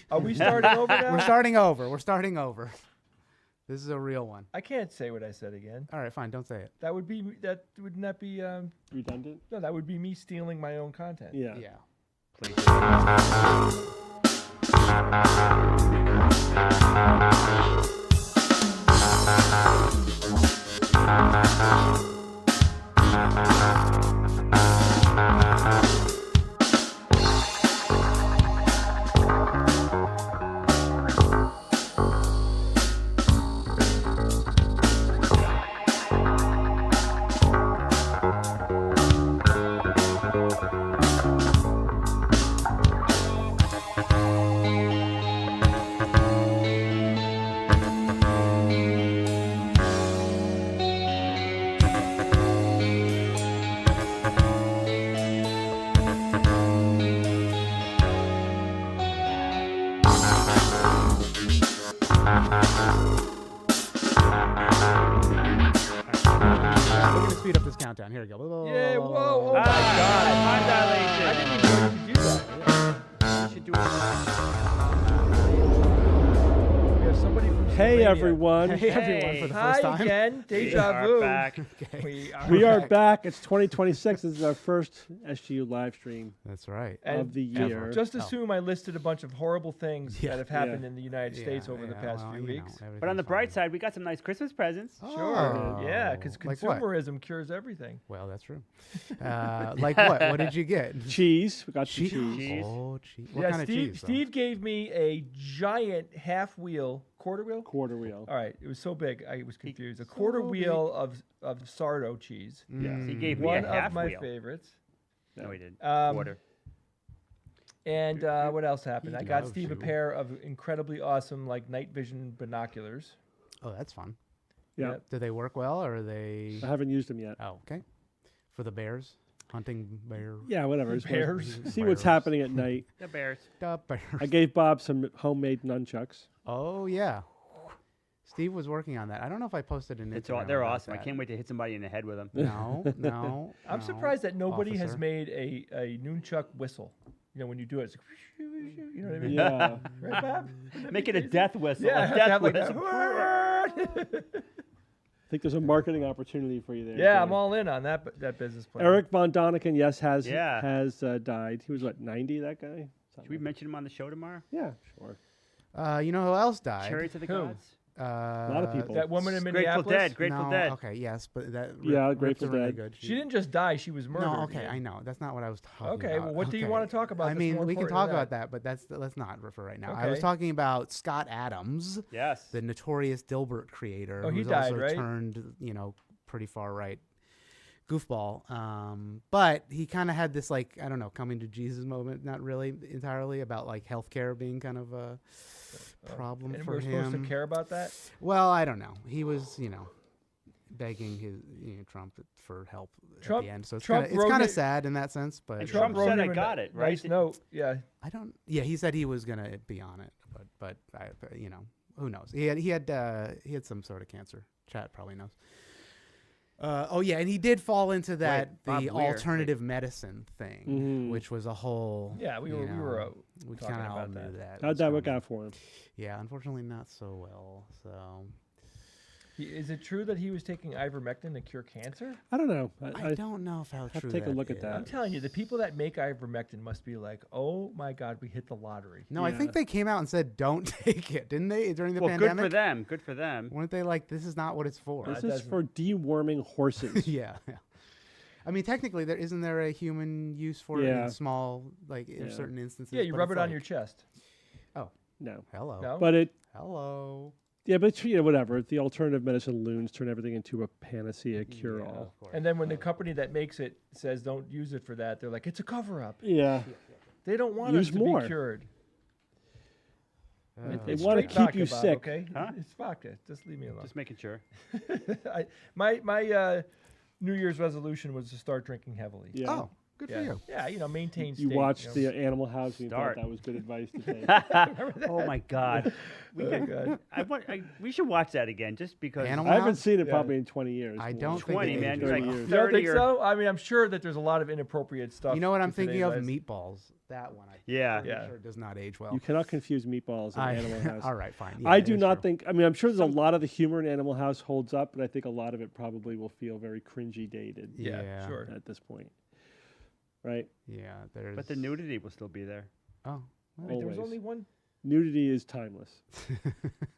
Are we starting over now? We're starting over. We're starting over. This is a real one. I can't say what I said again. All right, fine. Don't say it. That would be wouldn't that be redundant? No, that would be me stealing my own content. Yeah. Yeah. Please. We're gonna speed up this countdown. Here we go. Yeah, whoa, oh my God. Time dilation. I didn't even know you could do that. You should do it. We have somebody from Hey Slovenia. everyone. Hey everyone for the Hi first time. again. We Deja are vu. back. Okay. We are back. It's 2026. This is our first SGU live stream That's right. And of the year. Just assume I listed a bunch of horrible things Yeah. that have happened Yeah. in the United States over the past few weeks. But on the bright side, we got some nice Christmas presents. Sure. Yeah, because Like what? consumerism cures everything. Well, that's true. Like what? What did you get? Cheese. We got some Cheese. cheese. Oh, cheese. What Yeah, kind of Steve, cheese? though? Steve gave me a giant half wheel, quarter wheel? Quarter wheel. All right, it was so big, I was confused. A quarter wheel of Sardo cheese. Yeah. He gave me One a half of my wheel. favorites. No, he did. Quarter. And what else happened? He I got loves Steve a you. pair of incredibly awesome like night vision binoculars. Oh, that's fun. Yeah. Yep. Do they work well, or are they? I haven't used them yet. Oh, okay. For the bears, hunting bear. Yeah, whatever. Just wanna Bears. See what's Bears. happening at night. The Bears. The bears. I gave Bob some homemade nunchucks. Oh yeah. Steve was working on that. I don't know if I posted an Instagram. They're about awesome. I that. can't wait to hit somebody in the head with them. No, no. I'm no, surprised that nobody has officer. made a nunchuck whistle. You know, when you do it, it's like, you know what I mean? Yeah. Right, Bob? Make it a death whistle. Yeah, a have death to have like whistle. I think there's a marketing opportunity for you there. Yeah, Jay. I'm all in on that business plan. Eric Von Doniken, yes, has Yeah. died. He was what, 90? That guy. Should we mention him on the show tomorrow? Yeah, sure. You know who else died? Chariots of the Who? Gods. A lot of people. That woman in Grateful Minneapolis. Dead. Grateful no, Dead. Okay, yes, but that. Yeah, Rip's Grateful really Dead. good. She didn't just die; she was murdered. No, okay, I know. That's not what I was talking about. Okay, well, what do you want to talk about? I that's mean, more we can important talk than about that, but let's not for right now. I Okay. was talking about Scott Adams, Yes. the notorious Dilbert creator, Oh, he who's died, also right? turned, pretty far right goofball. But he kind of had this like, I don't know, coming to Jesus moment, not really entirely, about like healthcare being kind of a problem And for we're him. supposed to care about that. Well, I don't know. He was, begging his Trump for help Trump- at the end. So it's Trump kind wrote of it- sad in that sense. But And Trump wrote said, him "I a got it," right? Nice note. Yeah. I don't. Yeah, he said he was gonna be on it, but who knows? He had some sort of cancer. Chat probably knows. Oh yeah, and he did fall into that Bob the Weir. alternative medicine thing, Mhm. which was a whole. Yeah, we were we talking kind of all about knew that. that. How'd was that work coming. out for him? Yeah, unfortunately not so well. So Is it true that he was taking ivermectin to cure cancer? I don't know. I don't know if how have to true take a that look at is. that. I'm telling you, the people that make ivermectin must be like, "Oh my God, we hit the lottery." No, I think Yeah. they came out and said don't take it, didn't they? During the Well, pandemic. good for them. Good for them. Weren't they like, this is not what it's for? This it is doesn't- for deworming horses. yeah. I mean, technically, isn't there a human use for it Yeah. in small, like in Yeah. certain instances? Yeah, you but rub it's it on like, your chest. No. Hello. No, But Hello. whatever. The alternative medicine loons turn everything into a panacea cure-all. Yeah, of course. and then when the company that makes it says don't use it for that, they're like, "It's a cover-up." Yeah. They don't want Use us to more. be cured. They It's wanna straight keep vodka, you Bob, sick. Okay, Huh? it's vodka. Just leave me alone. Just making sure. My New Year's resolution was to start drinking heavily. Yeah. Oh, good for you. Yeah, maintain. You state, watched you know. the Animal House and you thought Start. that was good advice to take. Oh my God. Oh, God. We should watch that again, just because. Animal I haven't House? seen it Yeah. probably in 20 years. I More. don't think 20, it man. ages You're like well. You don't 30 think or. so? I mean, I'm sure that there's a lot of inappropriate stuff. You know what I'm for today's thinking of? lives. Meatballs. That one, Yeah. pretty Yeah. sure does not age well. You cannot confuse Meatballs and Animal House. All right, fine. Yeah, I it do is not true. think. I mean, I'm sure there's a lot of the humor in Animal House holds up, but I think a lot of it probably will feel very cringy dated Yeah, sure. at this point. Right? Yeah, there's. But the nudity will still be there. Oh, Wait, there was Always. only one. Nudity is timeless.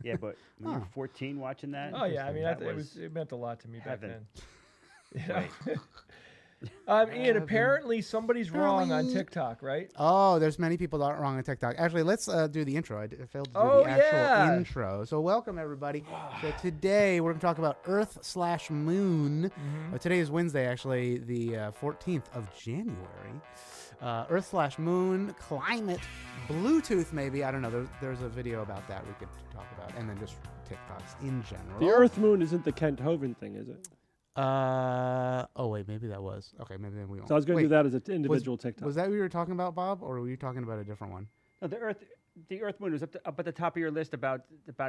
Yeah, but when Huh. you're 14 watching that. Oh yeah, I mean, that it meant a lot to me heaven. back then. You know? Ian, apparently somebody's wrong on TikTok, right? Oh, there's many people that are wrong on TikTok. Actually, let's do the intro. I failed to do Oh, the actual yeah. intro. So welcome, everybody. So today we're going to talk about Earth/Moon. Today is Wednesday, actually, the 14th of January. Earth/Moon, climate, Bluetooth maybe. I don't know. There's a video about that we could talk about. And then just TikToks in general. The Earth Moon isn't the Kent Hovind thing, is it? Oh, wait, maybe that was. Okay, maybe then we won't. So I was going to Wait, do that as an individual TikTok. Was that what you were talking about, Bob? Or were you talking about a different one? No, the Earth Moon was up at the top of your list about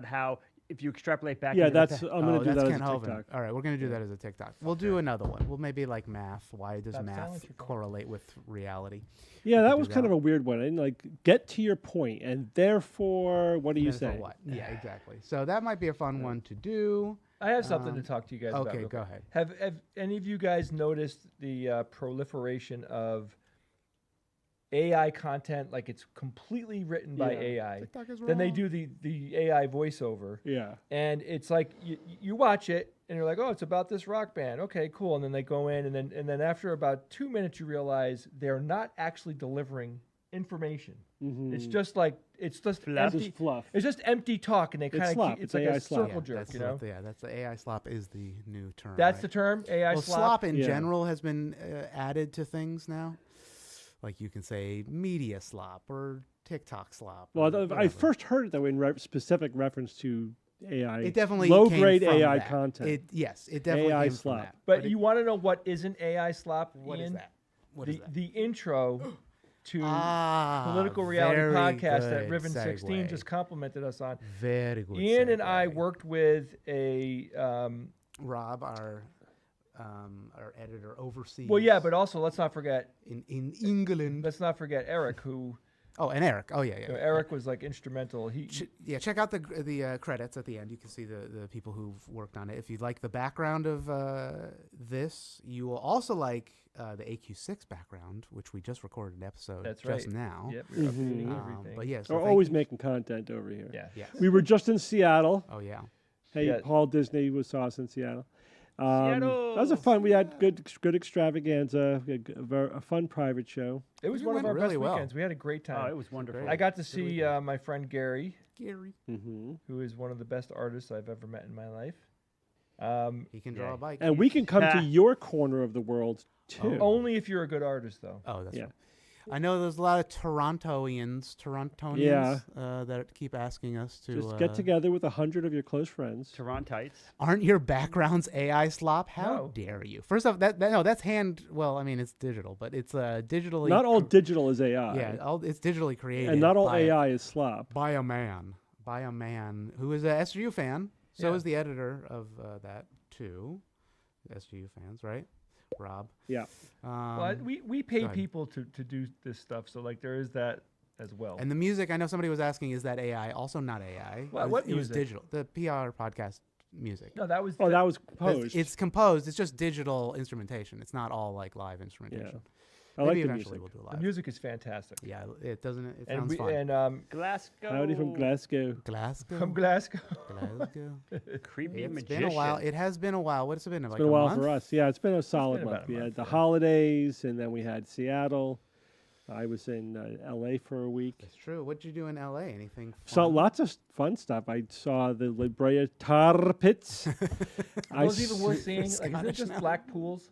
how if you extrapolate back. Yeah, into the that's. pa- I'm going to do that's that as Ken a Hovind. TikTok. All right, we're going to do that as a TikTok. We'll do another one. We'll maybe like math. Why does Stop math silencing your phone. correlate with reality? Yeah, We that could was do kind that. of a weird one. I didn't like get to your point, and therefore, what do you And then for say? what? Yeah, exactly. So that might be a fun one to do. I have something to talk to you guys about. Okay, real go quick. ahead. Have any of you guys noticed the proliferation of AI content? Like it's completely written by Yeah. AI. TikTok is Then they wrong. do the AI voiceover, Yeah. and it's like you watch it and you're like, oh, it's about this rock band. Okay, cool. And then they go in, and then after about 2 minutes, you realize they're not actually delivering information. Mm-hmm. It's just like it's just Fluff. empty. Just fluff. It's just empty talk, and they It's kind of slop. it's It's like AI a slop. circle jerk, that's you know. that's the AI slop is the new term. That's right? the term AI well, slop. slop in Yeah. general has been added to things now. Like you can say media slop or TikTok slop. Well, or I whatever. first heard it though in specific reference to AI. It definitely low came grade from AI that. content. Yes, it definitely AI came slop. from that. But it- you want to know what isn't AI slop? what is Ian? that? What is that? The intro to Political very Reality Podcast that good Riven 16 segue. just complimented us on. Very good. Ian and I segue. worked with a Rob, our editor overseas. well, yeah, but also let's not forget in England. Eric, who Oh, and Eric. Oh, yeah, yeah. you know, Eric was like instrumental. He Check out the credits at the end. You can see the people who've worked on it. If you like the background of this, you will also like the AQ6 background, which we just recorded an episode that's just right. now. Yep, we're updating Mhm. everything. But yes, We're always making content over here. yeah. Yes. We were just in Seattle. Oh yeah. Hey, Yeah. Paul Disney saw us in Seattle. Seattle. That was a fun. We had good extravaganza. We had a fun private show. It was You one of went our really best well. weekends. We had a great Oh, time. it was wonderful. Great. I got to Good see weekend. my friend Gary, Gary. Mm-hmm. who is one of the best artists I've ever met in my life. He can draw Yeah. a bike. And we can come to Ah. your corner of the world too. Only if you're a good artist, though. Oh, that's Yeah. right. I know there's a lot of Torontonians Yeah. that keep asking us to Just get together with 100 of your close friends. Torontites. Aren't your backgrounds AI slop? How No. dare you? First off, that's hand. Well, I mean, it's digital, but it's digitally. Not all digital is AI. Yeah, it's digitally created. and not all by, AI is slop. by a man who is a SGU fan. So Yeah. is the editor of that too. SGU fans, right? Rob. Yeah. Well, we pay ahead. people to do this stuff, so like there is that as well. And the music, I know somebody was asking, is that AI? Also not AI. What it was music? digital. The PR podcast music. No, that was Oh, that was That's- composed. It's composed. It's just digital instrumentation. It's not all like live instrumentation. I Maybe like the eventually music. we'll do the live. music is fantastic. Yeah, it doesn't. It And sounds we fun. and Glasgow. Howdy from Glasgow. Glasgow. from Glasgow. Glasgow. Creepy It's magician. been a while. It has been a while. What's it been? It's Like been a while month? for us. Yeah, it's been a solid been about month. a We month, had the yeah. holidays, and then we had Seattle. I was in LA for a week. It's true. What'd you do in LA? Anything? Saw fun? lots of fun stuff. I saw the La Brea Tar Pits. Are those even worth seeing? Like, is it Scottish just now. black pools?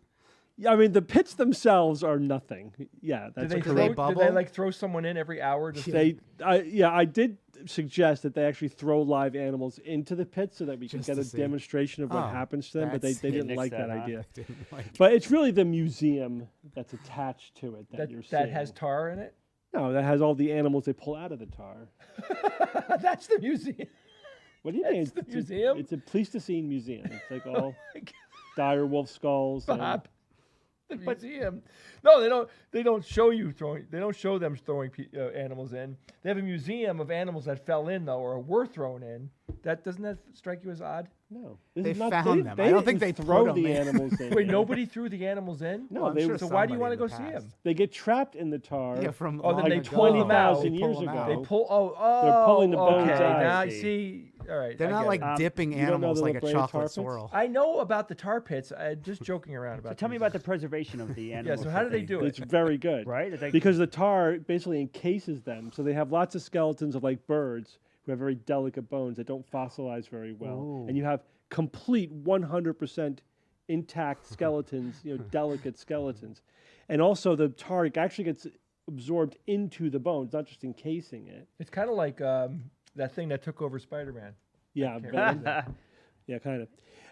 Yeah, I mean the pits themselves are nothing. Yeah, Do that's they, Do throw, they correct. do bubble? they like throw someone in every hour? Just I did suggest that they actually throw live animals into the pits so that we could Just get to a see. demonstration of what Oh, happens to them, but they that's- didn't Nix like that, that huh? idea. Didn't like- But it's really the museum that's attached to it that, that you're that seeing. has tar in it. No, that has all the animals they pull out of the tar. That's the museum. What do you mean? That's the museum? It's a Pleistocene museum. It's like all my God. dire wolf skulls. and- Bob. the museum. No, they don't. They don't show you throwing. They don't show them throwing animals in. They have a museum of animals that fell in though, or were thrown in. That doesn't that strike you as odd? No, They found them. I don't think they throw put 'em the in. animals in. Wait, nobody threw the animals in. No, I'm they sure So why do you want somebody to go in see the past. them? they get trapped in the tar. Yeah, from Oh, then long they ago. pull them out. 20,000 They pull years them ago. out. They pull. Oh, pulling the bones okay. out. Now I I see. see. All right. They're I not get like it. dipping you don't know animals the like La a Brea chocolate tar pits? swirl. I know about the tar pits. I'm just joking around So about. tell me these. about the preservation of the Yeah. animals. So how do that they do It's it? very good. Right? It's like- Because the tar basically encases them. So they have lots of skeletons of like birds who have very delicate bones that don't fossilize very well. Ooh. And you have complete 100% intact skeletons, delicate skeletons. And also the tar actually gets absorbed into the bones, not just encasing it. It's kind of like that thing that took over Spider-Man. Yeah, can't very- remember. yeah, kind of.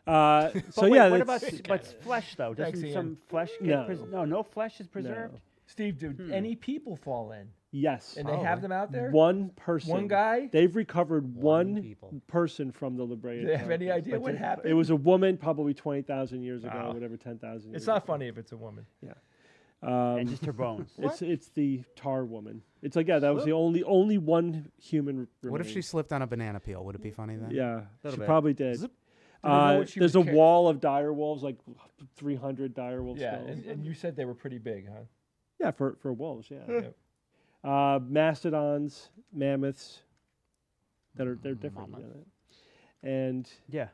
But So wait, yeah, what that's- about but flesh though? Thanks, Doesn't Ian. some flesh No. get no flesh is preserved? Steve, do any people fall in? yes. And they have Probably. them out there? One person. One guy? They've recovered one people. person from the La Brea. Do they have tar any pits. idea what happened? It was a woman, probably 20,000 years ago, Wow. whatever, 10,000 years It's not ago. funny if it's a woman. And just her bones. It's the tar woman. It's like, yeah, that was the only one human. What if she remained. slipped on a banana peel? Would it be funny then? Yeah, Little she bit. probably did. Zip. Do they know what she There's a was car- wall of dire wolves, like 300 dire wolf Yeah, skulls. and you said they were pretty big, huh? Yeah, for wolves, yeah. Yep. Mastodons, mammoths, they're different. Mammoth. And Yeah.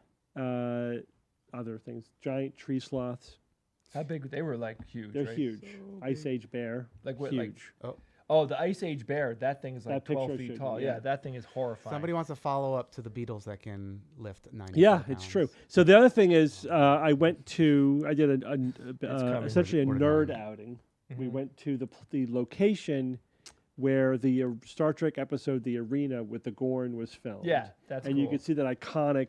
other things, giant tree sloths. How big? They were like huge. They're right? huge. Ice Age bear, Like what? huge. Like, oh, the Ice Age bear. That thing is like That picture 12 I feet showed you, tall. yeah. Yeah, that thing is horrifying. Somebody wants to follow up to the Beatles that can lift 90 Yeah, pounds. it's true. So the other thing is, I did coming. essentially a Word of nerd mouth. outing. We Mhm. went to the location where the Star Trek episode "The Arena" with the Gorn was filmed. Yeah, that's and cool. you could see that iconic,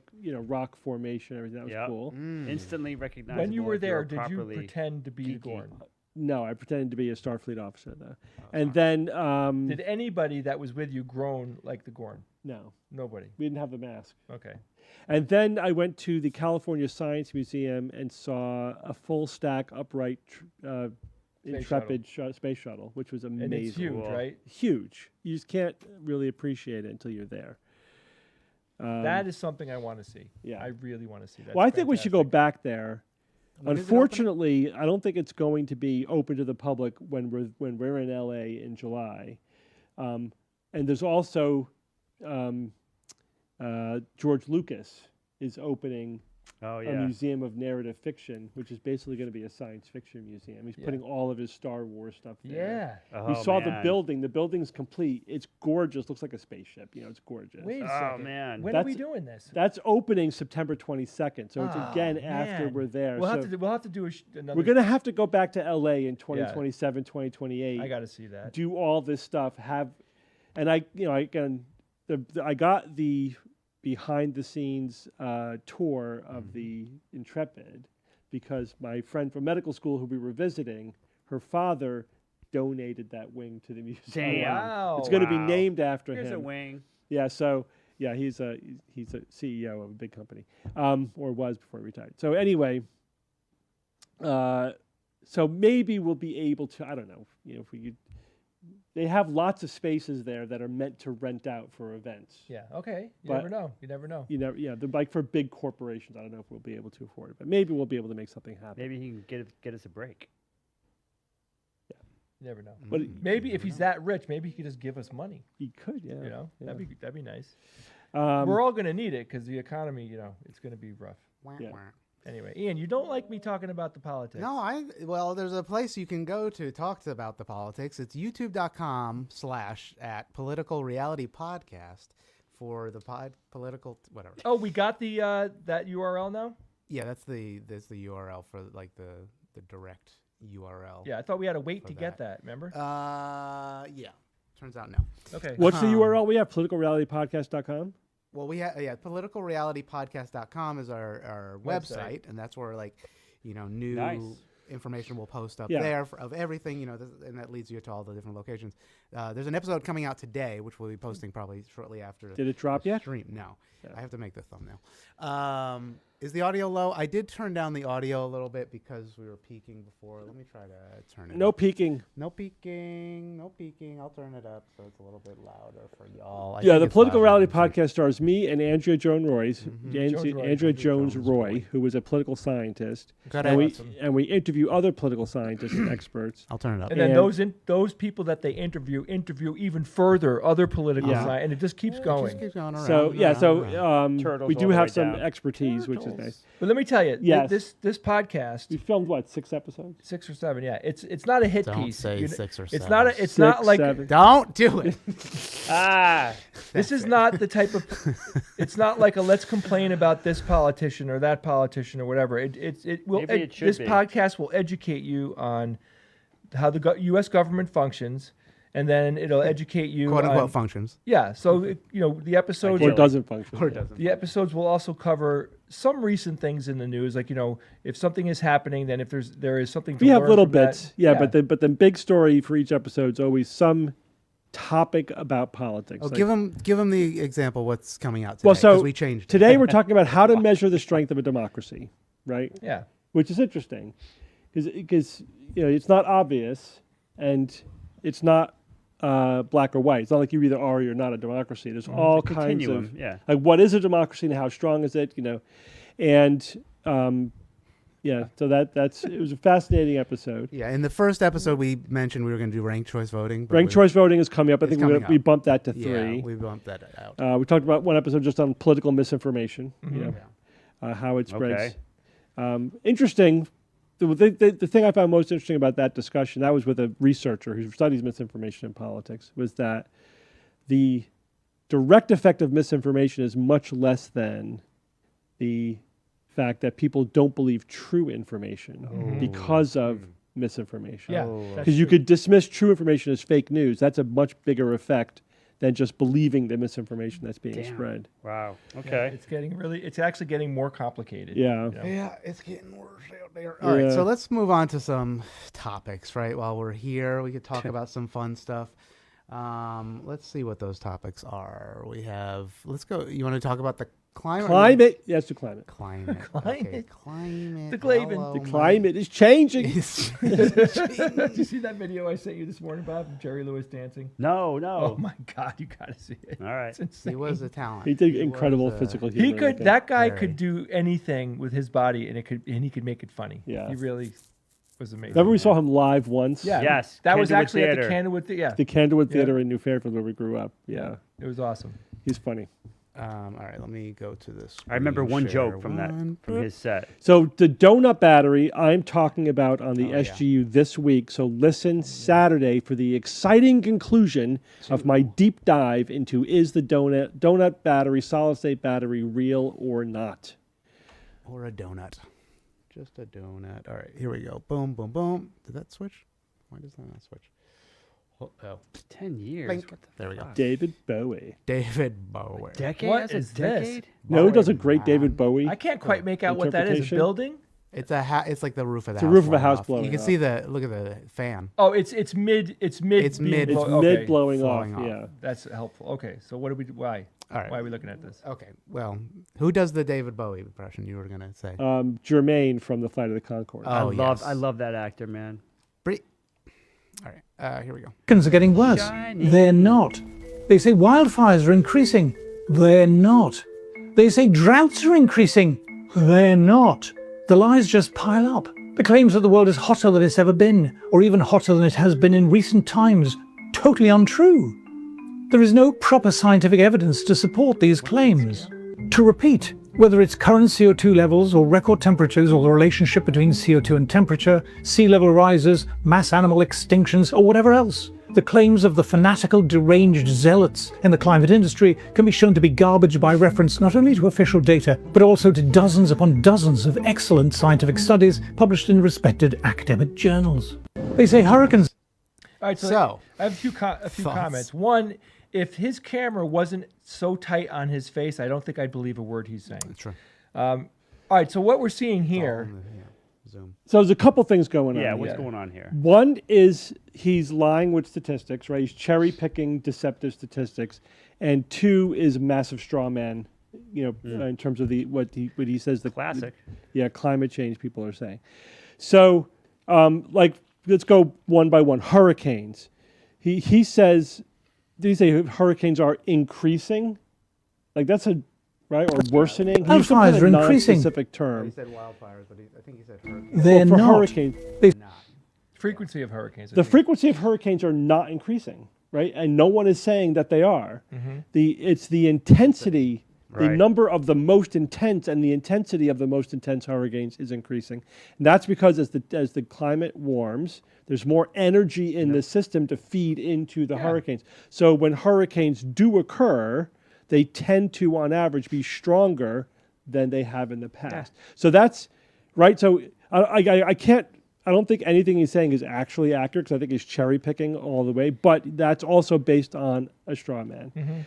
rock formation, everything. That was Yep. cool. Mm. Instantly recognizable. When you were if there, were did you properly pretend to be the geeky. Gorn? No, I pretended to be a Starfleet officer though. Oh, And sorry. then Did anybody that was with you groan like the Gorn? no, Nobody. we didn't have the mask. Okay. And then I went to the California Science Museum and saw a full stack upright Intrepid space shuttle, which was amazing. And it's huge, Cool. right? Huge. You just can't really appreciate it until you're there. That is something I want to see. yeah. I really want to see that. Well, I think we should go back there. When is it opening? Unfortunately, I don't think it's going to be open to the public when we're in LA in July. And there's also George Lucas is opening Oh a yeah. museum of narrative fiction, which is basically going to be a science fiction museum. He's Yeah. putting all of his Star Wars stuff there. Yeah. We Oh, saw the man. building. The building's complete. It's gorgeous. Looks like a spaceship. It's gorgeous. Wait a Oh second. man. When are we That's- doing this? That's opening September 22nd. So it's Oh, again after man. we're there. We'll So have to do another. we're going to have to go back to LA in 2027, 2028. I got to see that. do all this stuff. And I got the behind the scenes tour of the Intrepid because my friend from medical school who we were visiting, her father donated that wing to the museum. Damn. Wow. It's going to be Wow. named after Here's a him. wing. Yeah, so yeah, he's a CEO of a big company, or was before he retired. So anyway, so maybe we'll be able to. I don't know. If we could, they have lots of spaces there that are meant to rent out for events. Yeah. Okay. You But- never know. You never know. They're like for big corporations. I don't know if we'll be able to afford it, but maybe we'll be able to make something happen. Maybe he can get us a break. You never know. But Maybe if he's that rich, maybe he could just give us money. he could, yeah. You know, yeah. that'd be nice. Um, We're all going to need it because the economy, it's going to be rough. Wah, Yeah. wah. Anyway, Ian, you don't like me talking about the politics. No, well, there's a place you can go to talk about the politics. It's youtube.com/at political reality podcast for the political whatever. Oh, we got the that URL now. Yeah, that's the URL for like the direct URL. Yeah, I thought we had to wait For to get that. that. Remember? Yeah. Turns out no. Okay. what's the URL? We have politicalrealitypodcast.com. Well, we have politicalrealitypodcast.com is our website, and that's where new Nice. information will post up Yeah. there of everything, and that leads you to all the different locations. There's an episode coming out today, which we'll be posting probably shortly after. Did it drop the yet? Stream. No, Yeah. I have to make the thumbnail. Is the audio low? I did turn down the audio a little bit because we were peaking before. Let me try to turn it No up. peeking. No peeking. No peeking. I'll turn it up so it's a little bit louder for y'all. Yeah, the Political Reality Podcast stars me and Andrea Jones Roy, Jones-Roy. Andrea Jones Roy, Jones-Roy. who was a political scientist. Got And it. we interview other political scientists and experts. I'll turn it up. And then And- those people that they interview even further other political Yeah. science, and it just keeps It going. just keeps going around So and yeah, around so and around. Turtles we all do the have way some down. expertise, which is nice. But let me tell you, Yes. this podcast, We filmed what, 6 episodes? 6 or 7, yeah, it's not a hit Don't piece. say You- 6 or It's 7. not. It's 6, not like 7. Don't do it. this is not the type of. It's not like a let's complain about this politician or that politician or whatever. It will. Maybe it should this be. podcast will educate you on how the U.S. government functions, and then it'll educate you Quote unquote on, functions. yeah. So the episodes. Or Ideally. doesn't function. Or doesn't. The episodes will also cover some recent things in the news, like if something is happening, then if there is something. To We have learn little from that. bits, yeah, but the big story for each episode is always some topic about politics. Oh, Like, give them the example. What's coming out today? Well, so 'cause we changed it. today we're talking about how to measure the strength of a democracy, right? Yeah. Which is interesting, because it's not obvious, and it's not black or white. It's not like you either are or you're not a democracy. There's all kinds Continuum, of yeah. like what is a democracy and how strong is it? And yeah, so it was a fascinating episode. Yeah, in the first episode we mentioned we were going to do ranked choice voting. but Ranked we- choice voting is coming up. I It's think coming we up. bumped that to Yeah, 3. we bumped that out. We talked about one episode just on political misinformation, Mm-hmm. how it spreads. Okay. Interesting. The thing I found most interesting about that discussion, that was with a researcher who studies misinformation in politics, was that the direct effect of misinformation is much less than the fact that people don't believe true information because of misinformation. Yeah. Oh. that's Because you true. could dismiss true information as fake news. That's a much bigger effect than just believing the misinformation that's being Damn. spread. Wow. Yeah, Okay. it's actually getting more complicated. Yeah. Yeah, it's getting worse out there. All right, Yeah. so let's move on to some topics, right? While we're here, we could talk about some fun stuff. Let's see what those topics are. Let's go. You want to talk about the climate? Climate. Yes, to climate. Climate. Climate. Okay, climate. The Glaven. Hello, The Mike. climate is changing. Did you see that video I sent you this morning, Bob, of Jerry Lewis dancing? No, Oh no. my God, you gotta see it. All right. It's insane. He was a talent. He did was, incredible physical humor. He in could. that. That guy Very. could do anything with his body, and he could make it funny. Yeah. He really was amazing. Remember we saw him live once? Yeah. Yes, That was Candlewood actually at the Theater. Candlewood Theater. Yeah. The Candlewood Yeah. Theater in New Fairfield where we grew up. Yeah. It was awesome. He's funny. All right, let me go to this. I remember screen one share. joke from that One, from his set. So the donut battery I'm talking about on the Oh, yeah. SGU this week. So listen Saturday for the exciting conclusion of my deep dive into is the donut battery, solid state battery, real or not? Or a donut. Just a donut. All right, here we go. Boom, boom, boom. Did that switch? Why does that not switch? Oh, 10 years. Blink. What the There we go. fuck? David Bowie. David Bowie. Decade? What That's a is this? decade? No, he does a Bowie, great David man. Bowie. I can't quite make out what that is. A interpretation? building? It's it's like the roof of the It's a house. roof of a blowing house off. blowing You can off. see look at the fan. Oh, it's mid. It's mid. It's being mid- It's blow- mid okay. blowing off. Flowing off. Yeah. That's helpful. Okay, so what do we? Why? All right. Why are we looking at this? Okay. Well, who does the David Bowie impression you were gonna say? Jermaine from the Flight of the Conchords. Oh, yes. I love that actor, man. All right. Here we go. Americans are getting worse. Shiny. They're not. They say wildfires are increasing. They're not. They say droughts are increasing. They're not. The lies just pile up. The claims that the world is hotter than it's ever been, or even hotter than it has been in recent times. Totally untrue. There is no proper scientific evidence to support these claims. To repeat, whether it's current CO2 levels or record temperatures or the relationship between CO2 and temperature, sea level rises, mass animal extinctions, or whatever else, the claims of the fanatical, deranged zealots in the climate industry can be shown to be garbage by reference not only to official data, but also to dozens upon dozens of excellent scientific studies published in respected academic journals. They say hurricanes. All right, So, I have a few thoughts? comments. One, if his camera wasn't so tight on his face, I don't think I'd believe a word he's saying. That's true. All right, so what we're seeing here. Zoom. So there's a couple things going on. Yeah, here. what's going on here? One is he's lying with statistics, right? He's cherry picking deceptive statistics. And 2 is massive straw man in terms of what he says the Classic. climate change people are saying. So, let's go one by one. Hurricanes. He says, these say hurricanes are increasing, like that's a right or worsening. He used some Wildfires kind are of increasing. non-specific He term. said wildfires, but I think he said hurricanes. They're For not. hurricanes, Not. Frequency of hurricanes. I the think. frequency of hurricanes are not increasing, right? And no one is saying that they are. It's the intensity, the Right. number of the most intense and the intensity of the most intense hurricanes is increasing. And that's because as the climate warms, there's more energy in the system to feed into the hurricanes. So when hurricanes do occur, they tend to, on average, be stronger than they have in the past. So that's right. So I can't. I don't think anything he's saying is actually accurate because I think he's cherry picking all the way. But that's also based on a straw man.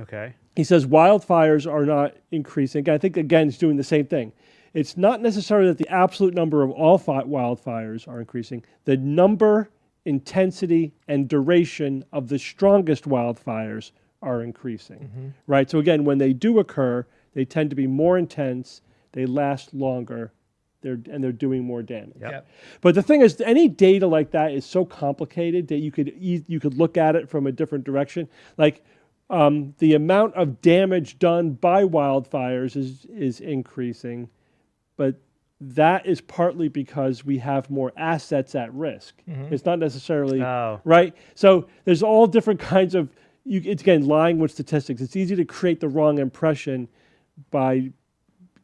Okay. He says wildfires are not increasing. I think, again, he's doing the same thing. It's not necessarily that the absolute number of all wildfires are increasing. The number, intensity, and duration of the strongest wildfires are increasing, right? So again, when they do occur, they tend to be more intense, they last longer, and they're doing more damage. Yep. But the thing is, any data like that is so complicated that you could look at it from a different direction. Like the amount of damage done by wildfires is increasing, but that is partly because we have more assets at risk. It's not necessarily Oh. right. So there's all different kinds of. It's again lying with statistics. It's easy to create the wrong impression by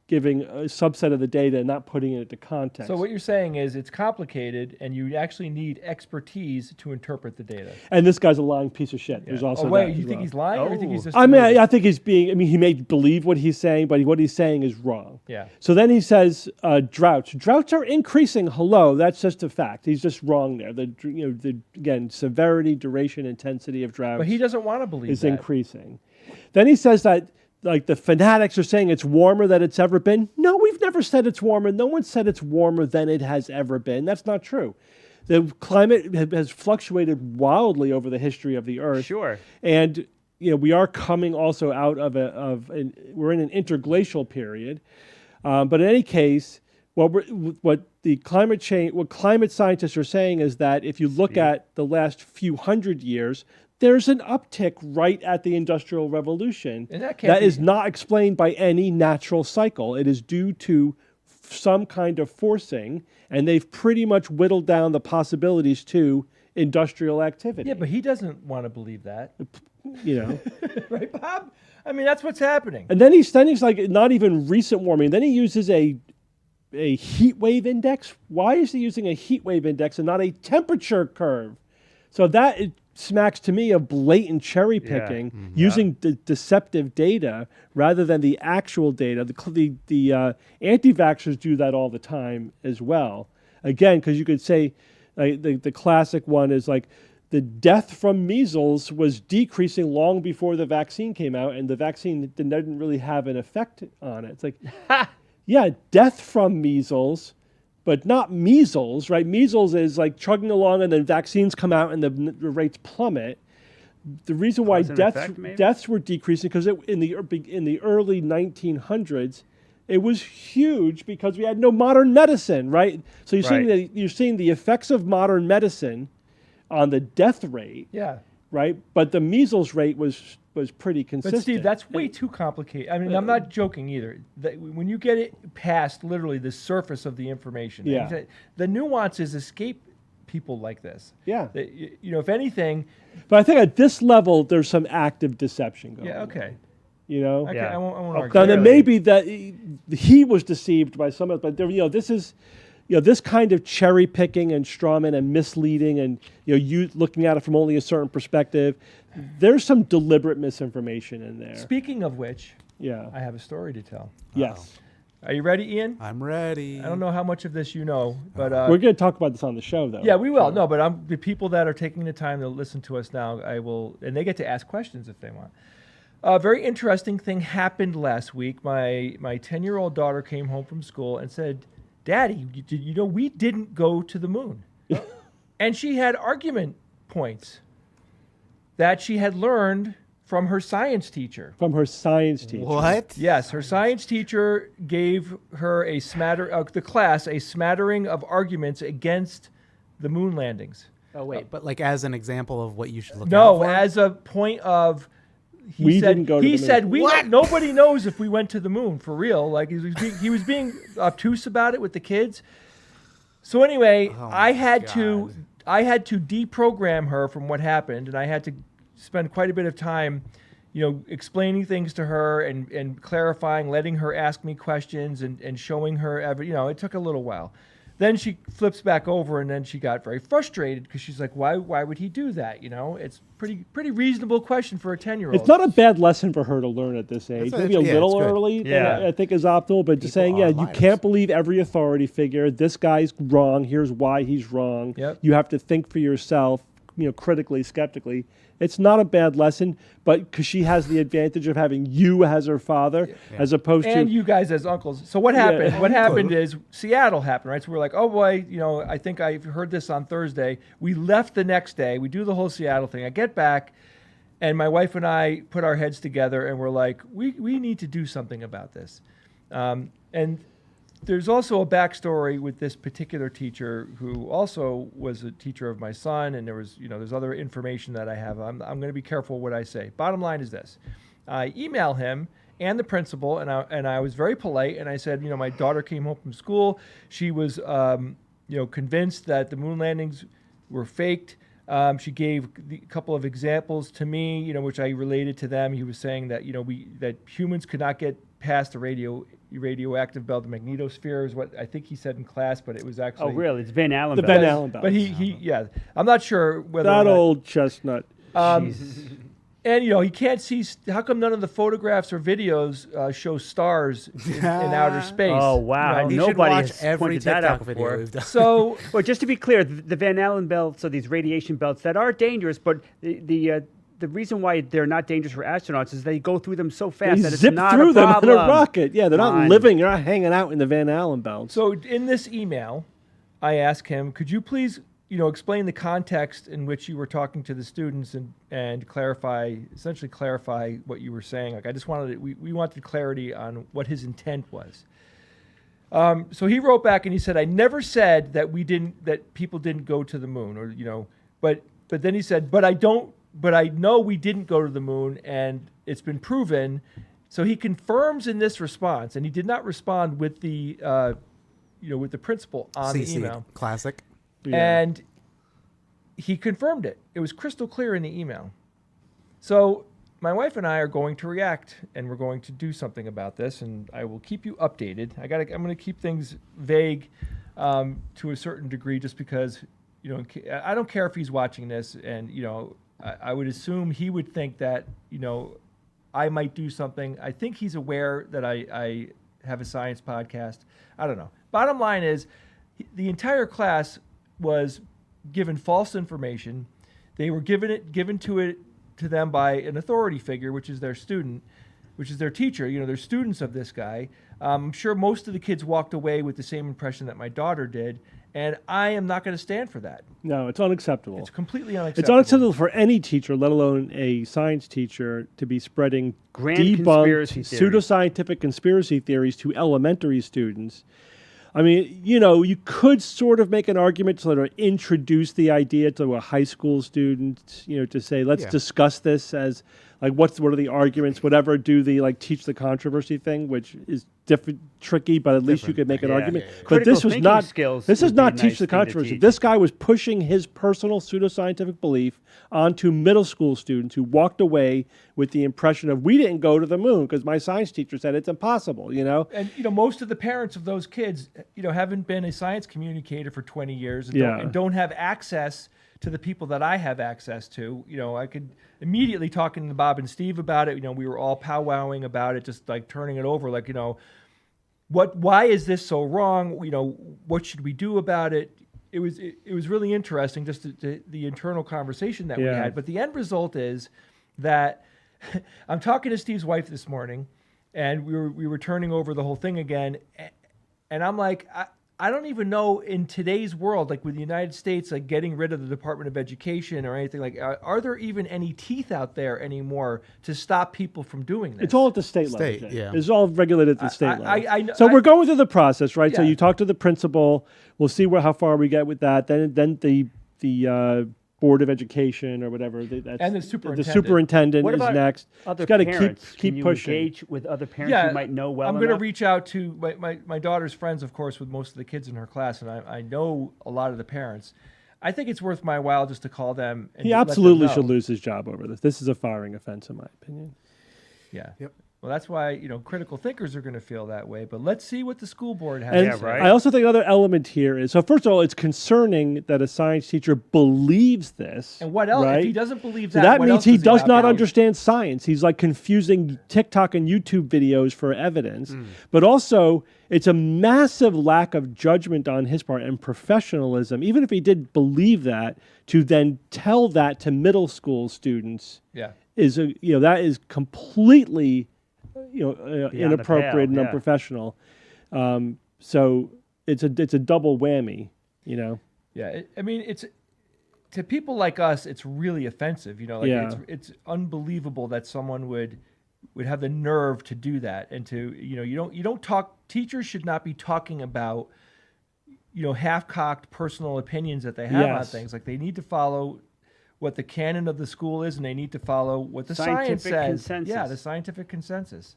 giving a subset of the data and not putting it into context. So what you're saying is it's complicated, and you actually need expertise to interpret the data. And this guy's a lying piece of shit. There's also Oh wait, that as you think well. he's lying, or you think he's just? I mean, deluded? I think he's being. I mean, he may believe what he's saying, but what he's saying is wrong. Yeah. So then he says droughts. Droughts are increasing. Hello, that's just a fact. He's just wrong there. Again, severity, duration, intensity of droughts But he doesn't want to believe is that. increasing. Then he says that like the fanatics are saying it's warmer than it's ever been. No, we've never said it's warmer. No one said it's warmer than it has ever been. That's not true. The climate has fluctuated wildly over the history of the Earth. Sure. And we are coming also out of we're in an interglacial period. But in any case, what climate scientists are saying is that if you look at the last few hundred years, there's an uptick right at the Industrial Revolution And that can't is be- not explained by any natural cycle. It is due to some kind of forcing, and they've pretty much whittled down the possibilities to industrial activity. Yeah, but he doesn't want to believe that, you know. right, Bob? I mean, that's what's happening. And then he's like not even recent warming. Then he uses a heat wave index. Why is he using a heat wave index and not a temperature curve? So that it smacks to me of blatant cherry picking using deceptive data rather than the actual data. The anti-vaxxers do that all the time as well. Again, because you could say the classic one is like the death from measles was decreasing long before the vaccine came out, and the vaccine didn't really have an effect on it. It's like, yeah, death from measles, but not measles, right? Measles is like chugging along, and then vaccines come out, and the rates plummet. The reason why Cause and effect, maybe? deaths were decreasing because in the early 1900s, it was huge because we had no modern medicine, right? So you're seeing the effects of modern medicine on the death rate, Yeah. right? But the measles rate was pretty But consistent. Steve, that's way too complicated. I mean, I'm not joking either. When you get it past literally the surface of the information, Yeah. the nuances escape people like this. Yeah. If anything, But I think at this level, there's some active deception going on. yeah, okay. You know? Okay, Yeah. I won't Now, argue. then maybe that he was deceived by some of it, but this is, this kind of cherry picking and strawman and misleading and, you looking at it from only a certain perspective. There's some deliberate misinformation in there. Speaking of which, Yeah. I have a story to tell. Yes. Are you ready, Ian? I'm ready. I don't know how much of this you know, but We're going to talk about this on the show, though. yeah, we will. No, but the people that are taking the time to listen to us now, I will, and they get to ask questions if they want. A very interesting thing happened last week. My 10-year-old daughter came home from school and said, "Daddy, we didn't go to the moon," and she had argument points that she had learned from her science teacher. From her science teacher. What? Yes, her science teacher gave her the class a smattering of arguments against the moon landings. Oh wait, but like as an example of what you should look out No, for? as a point of We didn't go to he the moon. said What? nobody knows if we went to the moon for real. Like he was being obtuse about it with the kids. So anyway, Oh I my had God. to deprogram her from what happened, and I had to spend quite a bit of time, explaining things to her and clarifying, letting her ask me questions and showing her it took a little while. Then she flips back over, and then she got very frustrated because she's like, why would he do that? It's pretty reasonable question for a 10-year-old. It's not a bad lesson for her to learn at this age. That's- Maybe a yeah, little it's good. early, Yeah. I think is optimal. But just saying, People are you liars. can't believe every authority figure. This guy's wrong. Here's why he's wrong. Yep. You have to think for yourself, critically, skeptically. It's not a bad lesson, but because she has the advantage of having you as her father, as opposed and to you guys as uncles. So what happened? Yeah. What happened is Seattle happened, right? So we're like, oh boy, I think I heard this on Thursday. We left the next day. We do the whole Seattle thing. I get back, and my wife and I put our heads together, and we're like, we need to do something about this. And there's also a backstory with this particular teacher who also was a teacher of my son, and there's other information that I have. I'm going to be careful what I say. Bottom line is this: I email him and the principal, and I was very polite, and I said, my daughter came home from school. She was, convinced that the moon landings were faked. She gave a couple of examples to me, which I related to them. He was saying that that humans could not get past the radioactive belt, the magnetosphere is what I think he said in class, but it was actually Oh, really? It's Van Allen. the belt. Van Allen belt. But I'm not sure whether that or not, old chestnut. and he can't see. How come none of the photographs or videos show stars in outer space? Oh, wow. You You know? should Nobody watch has every pointed that TikTok out video before. we've done. So Well, just to be clear, the Van Allen belts are these radiation belts that are dangerous, but the reason why they're not dangerous for astronauts is they go through them so fast They that it's zip not through a them in problem. a rocket. Yeah, they're not Fine. living. They're not hanging out in the Van Allen belts. So in this email, I ask him, could you please, explain the context in which you were talking to the students and essentially clarify what you were saying. Like I just we wanted clarity on what his intent was. So he wrote back and he said, I never said that people didn't go to the moon but then he said, but I know we didn't go to the moon and it's been proven. So he confirms in this response, and he did not respond with the with the principal on the CC, email. classic. Yeah. And he confirmed it. It was crystal clear in the email. So my wife and I are going to react, and we're going to do something about this, and I will keep you updated. I'm going to keep things vague to a certain degree, just because I don't care if he's watching this, and I would assume he would think that I might do something. I think he's aware that I have a science podcast. I don't know. Bottom line is, the entire class was given false information. They were given to them by an authority figure, which is their student, which is their teacher. They're students of this guy. I'm sure most of the kids walked away with the same impression that my daughter did, and I am not going to stand for that. No, it's unacceptable. It's completely unacceptable. It's unacceptable for any teacher, let alone a science teacher, to be spreading Grand debunked conspiracy theories. pseudoscientific conspiracy theories to elementary students. I mean, you could sort of make an argument to sort of introduce the idea to a high school student, to say, let's Yeah. discuss this as, like, what are the arguments, whatever, do the, teach the controversy thing, which is tricky, but at least you could make an Yeah, argument. yeah, yeah. But Critical this was thinking not, skills this is would be not a teach nice the thing to controversy. teach. This guy was pushing his personal pseudoscientific belief onto middle school students who walked away with the impression of, we didn't go to the moon because my science teacher said it's impossible, And most of the parents of those kids, haven't been a science communicator for 20 years and, Yeah. don't have access to the people that I have access to. I could immediately talking to Bob and Steve about it. We were all powwowing about it, just like turning it over, like why is this so wrong? What should we do about it? It was really interesting, just the internal conversation that we Yeah. had. But the end result is that I'm talking to Steve's wife this morning, and we were turning over the whole thing again, and I'm like, I don't even know in today's world, like with the United States, like getting rid of the Department of Education or anything like, are there even any teeth out there anymore to stop people from doing this? It's all at the state level. State, Jay. yeah. It's all regulated at the state level. I So we're going through the process, right? So Yeah. you talk to the principal. We'll see how far we get with that. Then the Board of Education or whatever. That's, And the The superintendent. superintendent What is about next. other It's got to parents? keep Can you pushing. engage with other parents you might know well I'm going to enough? reach out to my daughter's friends, of course, with most of the kids in her class, and I know a lot of the parents. I think it's worth my while just to call them. And He let them absolutely know. should lose his job over this. This is a firing offense, in my opinion. Yeah. Yep. Well, that's why critical thinkers are going to feel that way. But let's see what the school board has. And to say. right. I also think another element here is, so first of all, it's concerning that a science teacher believes this. And what else? Right? If he doesn't believe So that, that what means else he does not believe? understand science. He's like confusing TikTok and YouTube videos for evidence. But also, it's a massive lack of judgment on his part and professionalism, even if he did believe that, to then tell that to middle school students Yeah. that is completely the inappropriate pale, and yeah. unprofessional. So it's a double whammy. Yeah. I mean, it's to people like us, it's really offensive. Yeah. It's unbelievable that someone would have the nerve to do that, and to you don't talk. Teachers should not be talking about half-cocked personal opinions that they have on Yes. things. Like, they need to follow what the canon of the school is, and they need to follow what the science Scientific says. consensus. Yeah, the scientific consensus.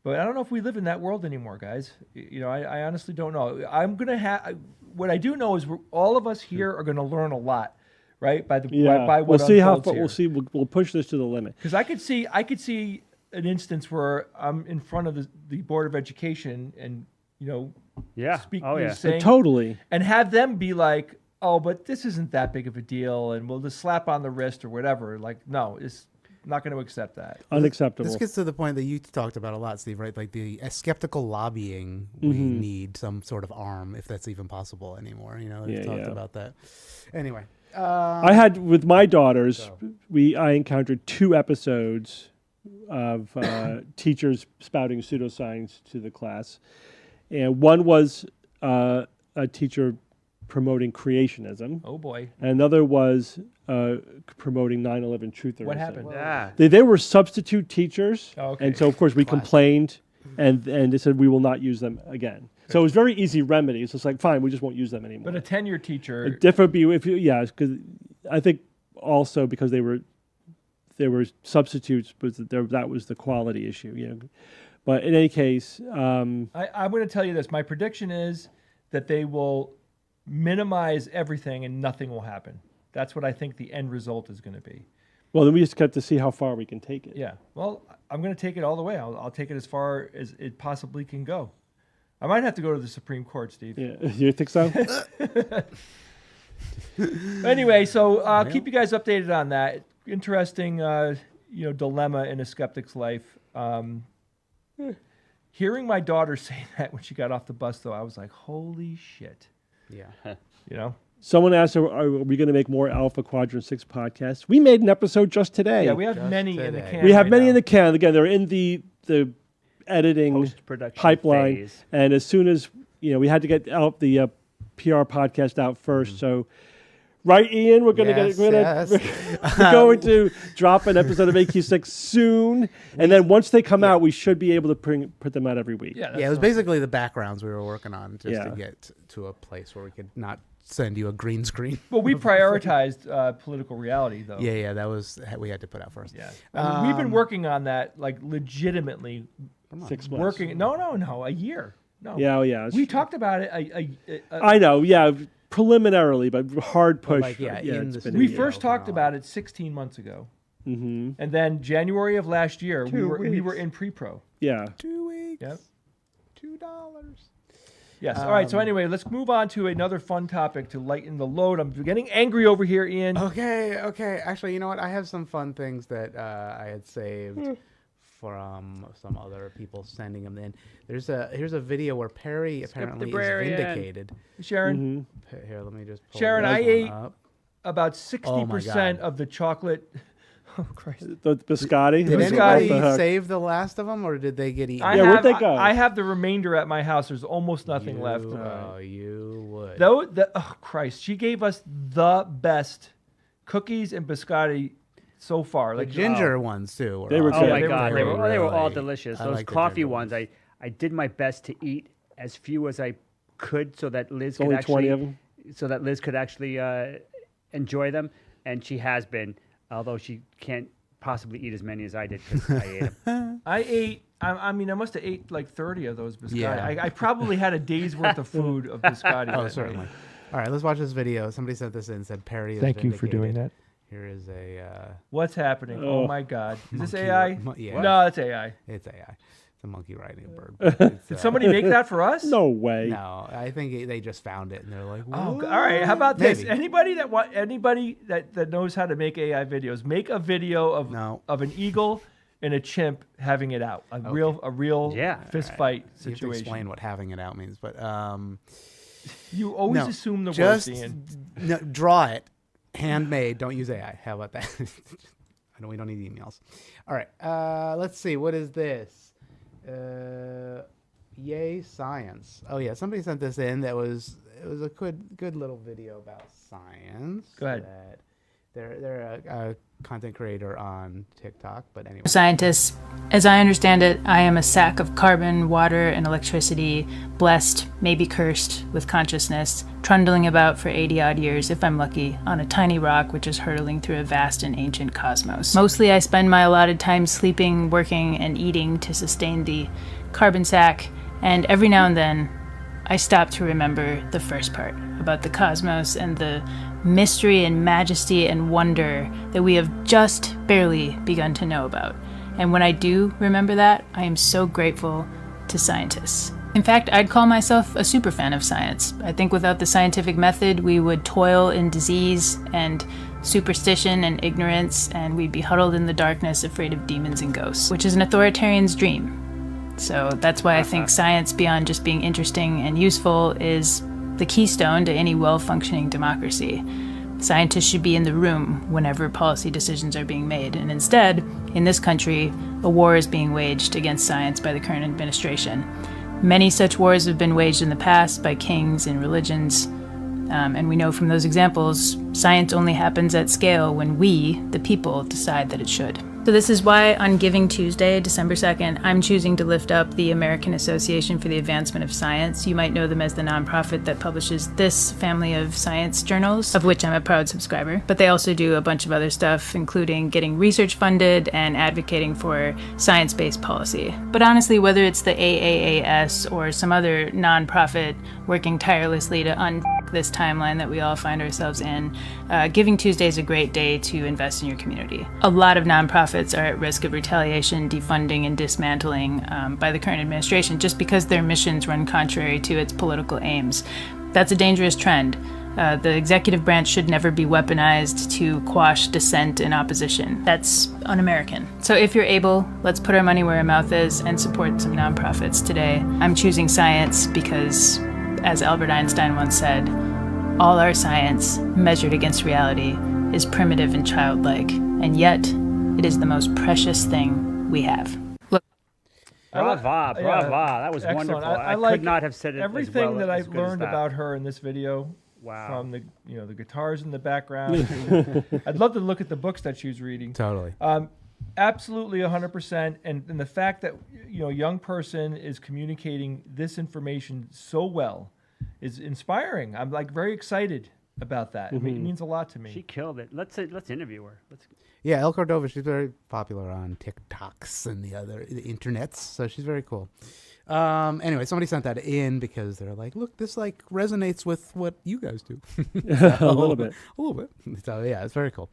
But I don't know if we live in that world anymore, guys. I honestly don't know. I'm gonna have. What I do know is all of us here are gonna learn a lot, right? By what we'll see how unfolds far. here. We'll see. We'll push this to the limit. Because I could see an instance where I'm in front of the Board of Education and Yeah. speak, Oh, yeah. saying, Totally. and have them be like, "Oh, but this isn't that big of a deal," and we'll just slap on the wrist or whatever. Like, no, it's not going to accept that. Unacceptable. This gets to the point that you talked about a lot, Steve, right? Like the skeptical lobbying, we need some sort of arm, if that's even possible anymore. We've Yeah, talked yeah. about that. Anyway. I had with my daughters. I encountered 2 episodes of teachers spouting pseudoscience to the class, and one was a teacher promoting creationism, Oh boy, and another was promoting 9/11 trutherism. what happened? Yeah. They were substitute teachers, Oh, okay. and so of course we Classic. complained, and they said we will not use them again. So it was very easy remedy. It's just like, fine, we just won't use them anymore. But a tenured teacher, A different be if you, yeah, because I think also because they were substitutes, but that was the quality issue. But in any case, I'm going to tell you this. My prediction is that they will minimize everything and nothing will happen. That's what I think the end result is going to be. well, then we just got to see how far we can take it. Yeah. Well, I'm going to take it all the way. I'll take it as far as it possibly can go. I might have to go to the Supreme Court, Steve. Yeah, you think so? Anyway, so I'll keep you guys updated on that. Interesting, dilemma in a skeptic's life. Hearing my daughter say that when she got off the bus, though, I was like, "Holy shit!" Yeah. Someone asked, are we going to make more Alpha Quadrant 6 podcasts? We made an episode just today. Yeah, we have Just many in the today. can. We have right many now. in the can. Again, they're in the editing Post-production pipeline. phase. And as soon as, we had to get out the PR podcast out first. So, right, Ian, we're going we're going to drop an episode of AQ6 soon. And then once they come out, we should be able to put them out every week. Yeah, Yeah, it was basically the backgrounds we were working on just Yeah. to get to a place where we could not send you a green screen. Well, we prioritized political reality, though. Yeah, that was we had to put out first. Yeah. I mean, we've been working on that, like, legitimately 6 months. working. No, a year. No. Yeah, that's We true. talked about it. I know, yeah, preliminarily, but hard push. like, yeah, in it's the been a We year. first talked no. about it 16 months ago. Mhm. And then January of last year, we 2 were weeks. in pre-pro. Yeah. 2 weeks. Yep. $2. Yes. All right. So anyway, let's move on to another fun topic to lighten the load. I'm getting angry over here, Ian. Okay. Actually, you know what? I have some fun things that I had saved from some other people sending them in. Here's a video where Perry apparently is Skeptibrarian. vindicated. Sharon, Here, let me just pull Sharon, this I one ate up. about Oh 60% God. of the chocolate Oh Christ! The biscotti. Did was anybody off the hook. save the last of them, or did they get eaten? Yeah, where'd they go? I have the remainder at my house. There's almost nothing left. Oh, you would. Though, oh Christ! She gave us the best cookies and biscotti so far. The Like ginger ones too. They were Oh good. my they God, were they were all really- delicious. I Those like the coffee ginger ones, I did my best to eat as few as I could, so that Liz could Only actually 20 of them. so that Liz could actually enjoy them, and she has been, although she can't possibly eat as many as I did because I ate them. I ate. I mean, I must have ate like 30 of those biscotti. Yeah. I probably had a day's worth of food of biscotti. Oh, that certainly. night. All right, let's watch this video. Somebody sent this in and said Perry is Thank you for doing vindicated. that. Here is a What's happening? Oh, Oh. my God! Is this monkey AI? Yeah. No, it's AI. It's AI. It's a monkey riding a bird. but it's, Did somebody make that for us? No way. No, I think they just found it and they're like, Oh, "What?" all right. How about this? Maybe. Anybody that knows how to make AI videos, make a video of an eagle and a chimp having it out. A real Yeah. fist fight You have to situation. explain what having it out means, but You always no, assume the just worst, Ian. no, draw it, handmade. Don't use AI. How about that? I know we don't need emails. All right, let's see. What is this? Yay science! Oh yeah, somebody sent this in. It was a good little video about science. Go ahead. That they're a content creator on TikTok, but anyway. Scientists, as I understand it, I am a sack of carbon, water, and electricity, blessed, maybe cursed, with consciousness, trundling about for 80 odd years, if I'm lucky, on a tiny rock which is hurtling through a vast and ancient cosmos. Mostly I spend my allotted time sleeping, working, and eating to sustain the carbon sack, and every now and then I stop to remember the first part about the cosmos and the mystery and majesty and wonder that we have just barely begun to know about. And when I do remember that, I am so grateful to scientists. In fact, I'd call myself a super fan of science. I think without the scientific method, we would toil in disease and superstition and ignorance, and we'd be huddled in the darkness afraid of demons and ghosts, which is an authoritarian's dream. So that's why I think science, beyond just being interesting and useful, is the keystone to any well-functioning democracy. Scientists should be in the room whenever policy decisions are being made, and instead, in this country, a war is being waged against science by the current administration. Many such wars have been waged in the past by kings and religions, and we know from those examples, science only happens at scale when we, the people, decide that it should. So this is why on Giving Tuesday, December 2nd, I'm choosing to lift up the American Association for the Advancement of Science. You might know them as the nonprofit that publishes this family of science journals, of which I'm a proud subscriber. But they also do a bunch of other stuff, including getting research funded and advocating for science-based policy. But honestly, whether it's the AAAS or some other nonprofit working tirelessly to this timeline that we all find ourselves in, Giving Tuesday is a great day to invest in your community. A lot of nonprofits are at risk of retaliation, defunding, and dismantling by the current administration just because their missions run contrary to its political aims. That's a dangerous trend. The executive branch should never be weaponized to quash dissent and opposition. That's un-American. So if you're able, let's put our money where our mouth is and support some nonprofits today. I'm choosing science because, as Albert Einstein once said, all our science, measured against reality, is primitive and childlike, and yet it is the most precious thing we have. Look, Brava. That was Excellent. wonderful. I I like could not have said it everything as well, that as I've good as learned that. about her in this video. Wow. From the guitars in the background. I'd love to look at the books that she was reading. Totally. Absolutely 100%. And the fact that a young person is communicating this information so well is inspiring. I'm like very excited about that. I mean, it means a lot to me. She killed it. Let's interview her. Yeah, El Cordova, she's very popular on TikToks and the internets, so she's very cool. Anyway, somebody sent that in because they're like, look, this like resonates with what you guys do. A little bit. A little bit. So yeah, it's very cool.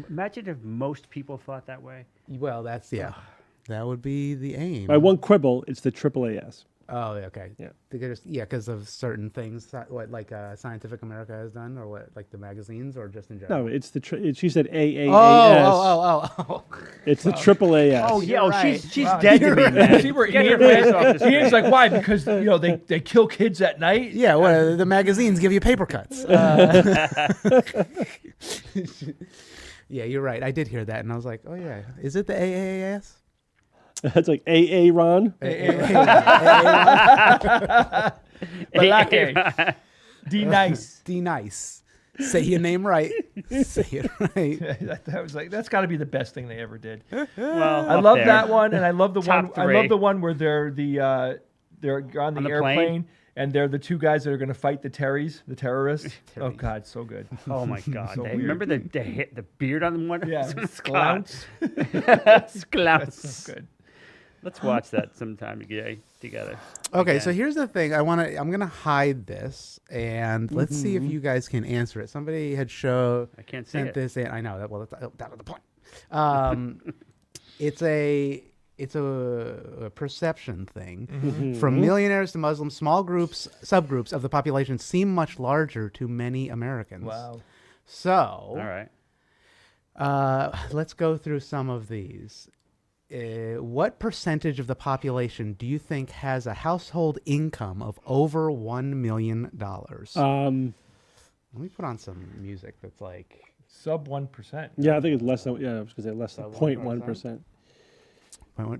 Imagine if most people thought that way. Well, that would be the aim. My one quibble, it's the AAAS. Oh, okay. Yeah. Because of certain things, what like Scientific America has done, or what, like the magazines, or just in general. No, it's she said AAAS. Oh. It's the AAAS. Oh yeah, You're right. she's dead to me, man. See, we're Get her Ian, face off the Ian's screen. like, why? Because they kill kids at night. Yeah, well, the magazines give you paper cuts. Yeah, you're right. I did hear that, and I was like, oh yeah, is it the AAAS? That's like AA Ron. Balake. D nice. D nice. Say your name right. Say it right. That was like that's got to be the best thing they ever did. Well, I love that one, and I love the one. Top I three. love the one where they're on the the airplane, plane? and they're the two guys that are going to fight the terrorists. Oh God, so good. Oh my God! So weird. Remember the beard on one? Yeah, God. Sklounce. Sklounce. That's so good. Let's watch that sometime together. Okay, Again. so here's the thing. I'm gonna hide this, and let's see if you guys can answer it. Somebody had I can't see sent it. this in. I know that. Well, that was the point. It's a perception thing. From millionaires to Muslims, small groups, subgroups of the population seem much larger to many Americans. Wow. So, All right. let's go through some of these. What percentage of the population do you think has a household income of over $1 million? Let me put on some music that's like Sub 1%. Yeah, I think it's less than. Yeah, I was gonna say less than So 0.1%.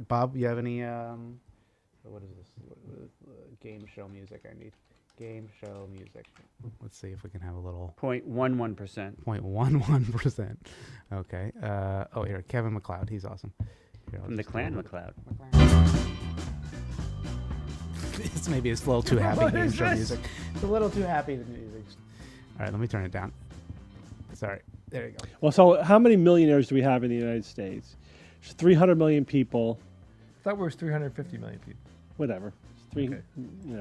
Bob, you have any? What is this? Game show music. I need game show music. Let's see if we can have a little 0.11%. 0.11%. Okay. Oh, here, Kevin McLeod. He's awesome. Here, I'll From the just Clan do a little- McLeod. It's maybe it's a little too happy What game is show this? music. It's a little too happy the music. All right, let me turn it down. Sorry. There you go. Well, so how many millionaires do we have in the United States? There's 300 million people. I thought it was 350 million people. Whatever. It's three. Okay.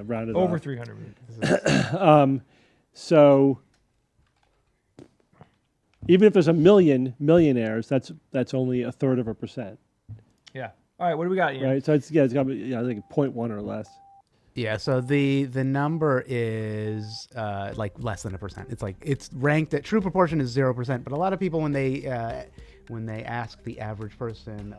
Rounded Over off. 300 million. So even if there's a million millionaires, that's only 1/3%, Yeah. All right. What do we got, Ian? right? So it's got to be I think 0.1 or less. Yeah, so the number is like less than 1%. It's like it's ranked at true proportion is 0%. But a lot of people when they ask the average person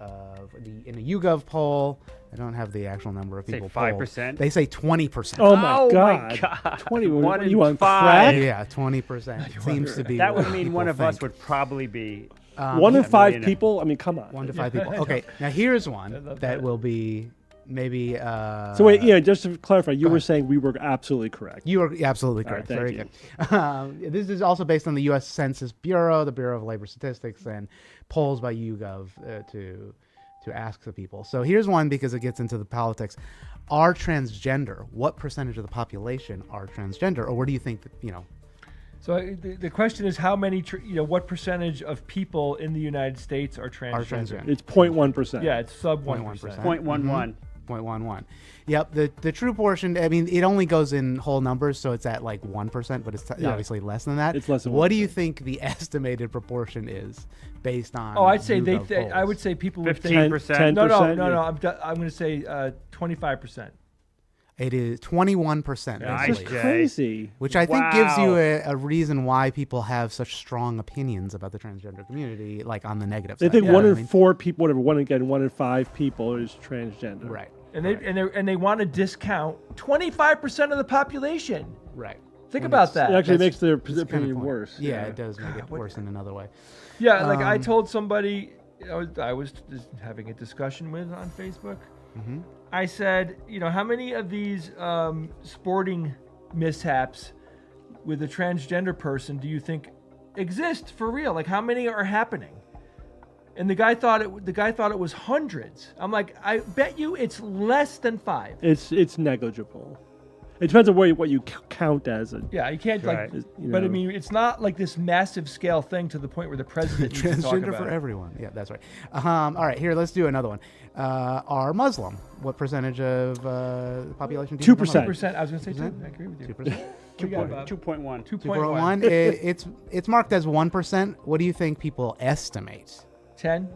in a YouGov poll, I don't have the actual number of Say people polled. 5%? They say 20%. Oh my Oh God! my God. 20. One What, in you on five. crack? Yeah, 20% seems to be. That would what mean people one of us think. would probably be. One in yeah, 5 millionaire. people. I mean, come on. 1 to 5 people. Okay, now here's one love that that. will be maybe. So wait, just to clarify, you were saying we were absolutely correct. You are absolutely All right, correct. Very thank good. This is also based on the U.S. Census Bureau, the Bureau of Labor Statistics, and polls by YouGov to ask the people. So here's one because it gets into the politics. Are transgender? What percentage of the population are transgender, or what do you think that So the question is how many, what percentage of people in the United States are transgender? are transgender? It's 0.1%. Yeah, it's sub 0.1%. 1%. 0.11. 0.11. Yep. The true portion. I mean, it only goes in whole numbers, so it's at like 1%, but it's Yeah. obviously less than that. It's less than What do you 1%. think the estimated proportion is based on? Oh, I'd say YouGov I would polls? say people would 15%. think. No, 10%, no. yeah. I'm going to say 25%. It is 21%. Nice. It's actually, just crazy. which I think gives you Wow. a reason why people have such strong opinions about the transgender community, like on the negative They side. think You know one what in I mean? 4 people, whatever, 1 in 5 people is transgender. Right. And they want to discount 25% of the population. Right. Think When about it's- that. It actually That's- makes their that's kind of opinion point. worse. Yeah, it does make it worse in another way. Yeah, like I told somebody I was just having a discussion with on Facebook. Mm-hmm. I said, how many of these sporting mishaps with a transgender person do you think exist for real? Like, how many are happening? And the guy thought it was hundreds. I'm like, I bet you it's less than 5. It's negligible. It depends on what you count as a. Yeah, you can't Right. like. You But I know. mean, it's not like this massive scale thing to the point where the president needs to talk Transgender about for it. everyone. Yeah, that's right. All right, here, let's do another one. Are Muslim? What percentage of the population? do you think are 2%. Muslim? 2%. I was going to say 2. I agree with you. 2%. What you got, Bob? 2.1. 2.1. 2.1. It's marked as 1%. What do you think people estimate? 10.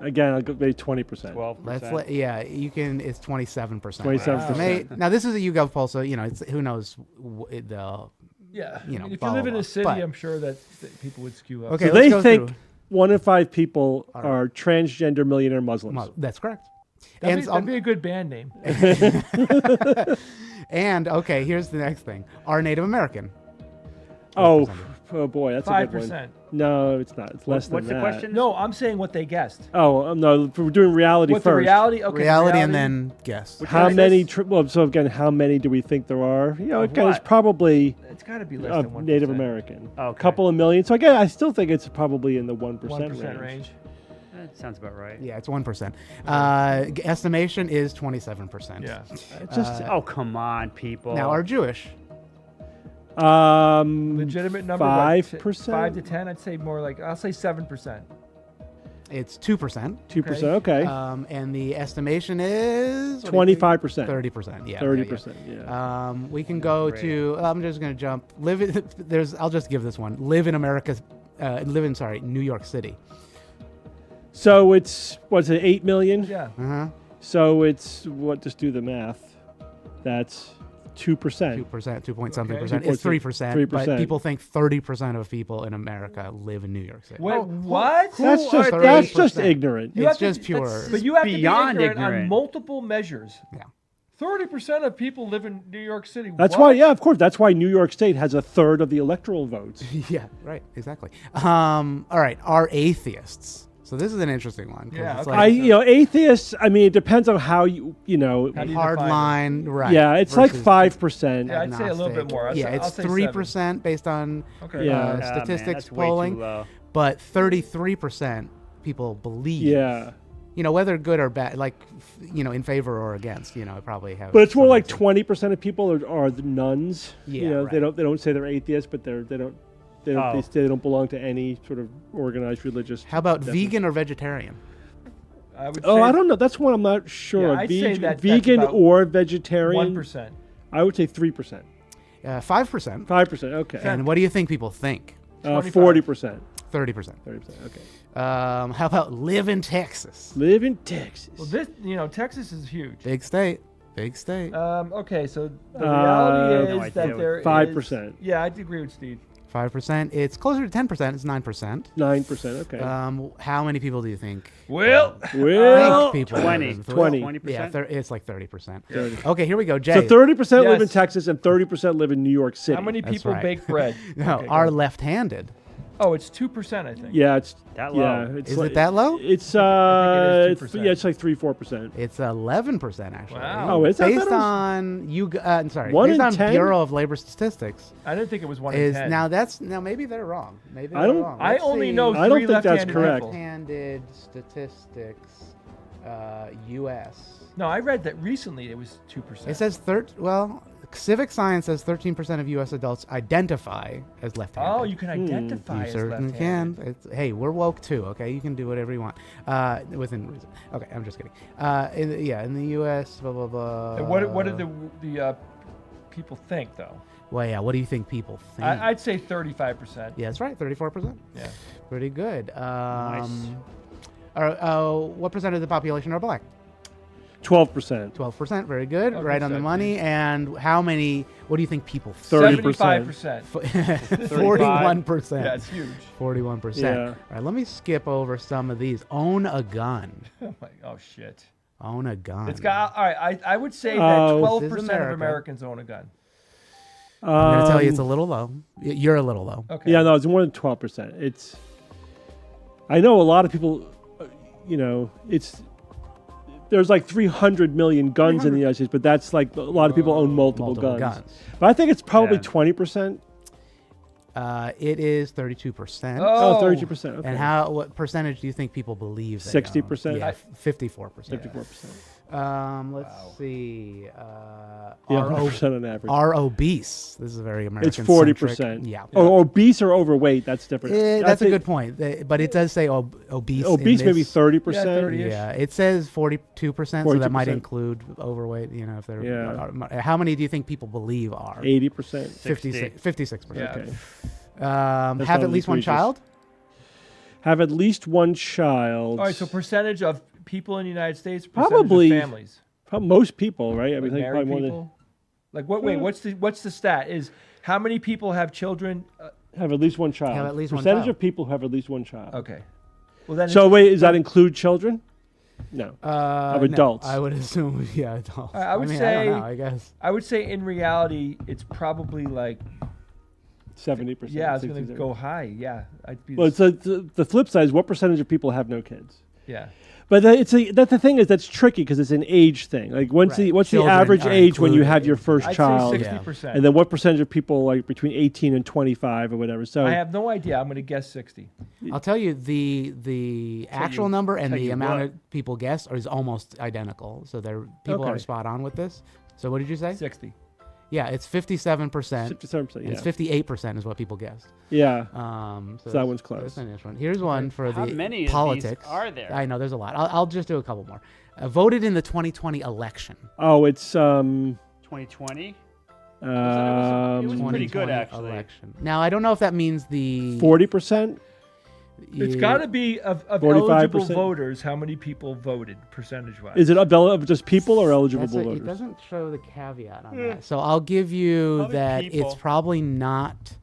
Again, I'll go maybe 20%. 12%. You can. It's 27%. 27%. Now this is a YouGov poll, so it's who knows the. Yeah. You know, I mean, if blah, you live blah, in blah. a city, But- I'm sure that people would skew up. Okay, So let's they go think through. 1 in 5 people All are transgender millionaire Muslims. That's correct. That'd be a good band name. And okay, here's the next thing. Are Native American? Oh, Oh boy, that's a good one. 5%. No, it's not. It's less What's than the that. question? No, I'm saying what they guessed. Oh no, we're doing reality What the first. reality? Okay, reality and then guess. How Guess many? this? Well, so again, how many do we think there are? You know, Of again, it's what? probably It's got to be less than 1%. Native American. Okay. A couple of million. So again, I still think it's probably in the 1% 1% range. That sounds about right. Yeah, it's 1%. Estimation is 27%. Yeah. It's just Oh, come on, people. Now, are Jewish. Legitimate number. 5%? 5 to 10. I'd say more like I'll say 7%. It's 2%. 2%. Okay. And the estimation is what do you think? 25%. 30%. Yeah. 30%. Yeah. We can go great. to. I'm just going to jump. I'll just give this one. Live in America. New York City. So it's what's it? 8 million. Yeah. Uh-huh. So it's what? Just do the math. That's 2%. 2%, 2 point something Okay. percent. It's 3%. 3%. But people think 30% of people in America live in New York City. Wait, what? That's Who just are that's they? just ignorant. You It's have to just be- pure. that's- But you have beyond to be ignorant on ignorant. multiple measures. Yeah. 30% of people live in New York City. That's What? why, yeah, of course. That's why New York State has a third of the electoral votes. Yeah, right, exactly. All right, are atheists? So this is an interesting one. 'cause Yeah, it's okay. like Atheists. I mean, it depends on how you know. How do you hard define it? line, right? Yeah, it's like versus 5%. Yeah, I'd say a little bit agnostic. more. I'll Yeah, say- I'll it's say 3% based on Okay. Yeah. Ah, man, statistics that's way too polling, low. but 33% people believe. Yeah, Whether good or bad, like in favor or against. I probably have. but it's more some like reason. 20% of people are the nuns. Yeah, they right. don't say they're atheists, but they don't Oh. they say they don't belong to any sort of organized religious. How about definition. vegan or vegetarian? I would Oh, say I don't know. That's one I'm not sure. Yeah, I'd say that's vegan about or vegetarian. 1%. I would say 3%. 5%. 5%. Okay. And what do you think people think? 40%. 30%. 30%. Okay. How about live in Texas? Live in Texas. Well, Texas is huge. Big state. Big state. Okay, so the reality no is idea that there is 5%. Yeah, I'd agree with Steve. 5%. It's closer to 10%. It's 9%. 9%. Okay. How many people do you think? Well, well, think people 20. live in- 20. Yeah, 20%. it's like 30%. 30. Okay, here we go. Jay. So 30% live in Yes. Texas and 30% live in New York City. how many That's people right. bake bread? no, Okay, are go. left-handed. Oh, it's 2%, I think. Yeah, it's That yeah. low? It's Is like, it that low? It's I think it is 2%. yeah, it's like 3-4%. It's 11% actually. Wow. Oh, is that based better? on One based in on 10? Bureau of Labor Statistics I didn't think it was 1 in is 10. now maybe they're wrong. Maybe I they're don't- wrong. I Let's only see. know I don't three think that's left-handed correct. people. Left-handed statistics, U.S. No, I read that recently it was 2%. It says Civic Science says 13% of U.S. adults identify as left-handed. Oh, you can identify You as certainly left-handed. can. Hey, we're woke too. Okay, you can do whatever you want within reason. Okay, I'm just kidding. In the U.S., blah blah blah. And what did the people think though? Well, yeah. What do you think people think? I'd say 35%. Yeah, that's right. 34%. Yeah. Pretty good. Nice. What percent of the population are black? 12%. 12%. Very good. Okay, Right on the so- money. And how many? What do you think people think? 30%. 75%. 41%. Yeah, it's huge. 41%. Yeah. All right, let me skip over some of these. Own a gun. Oh shit. Own a gun. It's got all right. I would say that Oh. 12% This is of America. Americans own a gun. I'm going to tell you it's a little low. You're a little low. Okay. Yeah, no, it's more than 12%. It's. I know a lot of people. There's like 300 million guns in the United States, but that's like a lot of people own multiple guns. But I think it's probably Yeah. It 20%. is 32%. Oh. 32%. Okay. And what percentage do you think people believe they 60%? own? Yeah, 54%. 54%. Let's see. Yeah, are, 100% on average. are obese. This is a very American. It's 40%. Yeah. Oh, obese or overweight? That's different. That's a good point. But it does say obese. Obese in maybe this. 30%. Yeah, 30. Yeah, it says 42%, so that might 42%. include overweight. If they're. Yeah. How many do you think people believe are? 80%. 56%. Yeah. Okay. Have not at least one egregious. child. Have at least one child. All right. So percentage of people in the United States. Percentage Probably- of families. Most people, right? I Like mean, I think married probably more than people. Like what? Wait. What's the stat? Is how many people have children? have at least one child. Have at least one Percentage child. of people who have at least one child. Okay. Well then. So wait, does that include children? No. Of adults. I would assume, yeah, adults. I would mean, say- I don't know, I guess. I would say in reality, it's probably like 70%. Yeah, I was going to 60%. go high. Yeah, I'd be. Well, so the flip side is what percentage of people have no kids? yeah. But that's the thing is that's tricky because it's an age thing. Like what's the Children average are age when you have included. your first I'd child? say 60%. And then what percentage of people like between 18 and 25 or whatever? So I have no idea. I'm going to guess 60. I'll tell you the actual number and the amount of people guessed is almost identical. So people are Okay. spot on with this. So what did you say? 60. Yeah, it's 57%. 57%. And Yeah. it's 58% is what people guessed. Yeah. So that one's close. That's a nice one. Here's one for How the many of these politics. are there? I know there's a lot. I'll just do a couple more. Voted in the 2020 election. Oh, it's 2020. It was pretty 2020 good, actually. Election. Now I don't know if that means the 40%. It's got to be of 45%. eligible voters. How many people voted percentage-wise? Is it of just people or eligible It voters? doesn't show the caveat on that. So I'll give you Probably that people. it's probably not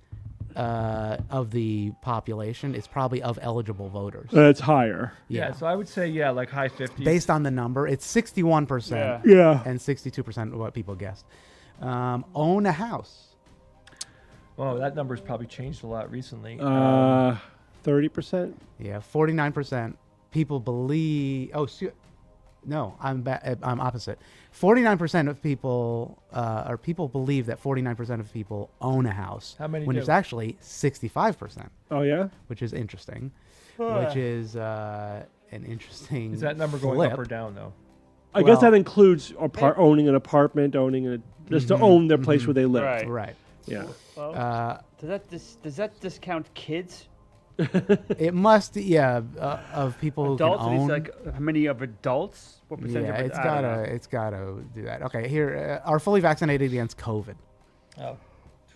of the population. It's probably of eligible voters. It's higher. Yeah, so I would say like high 50s. Based on the number, it's 61% Yeah. and 62% of what people guessed. Own a house. Well, that number's probably changed a lot recently. 30%. Yeah, 49% people believe. No, I'm opposite. 49% of people, or people believe that 49% of people own a house. How many When do? it's actually 65%, Oh yeah. which is interesting. Which is an interesting. Is that number going flip. up or down, though? I guess Well- that includes owning an apartment, just to own their place where they live. Right. Right. Yeah. Well, does that discount kids? It must, of people who Adults? can At least, own. like how many of adults? What percentage? Yeah, of, I don't know. it's gotta do that. Okay, here are fully vaccinated against COVID. Oh,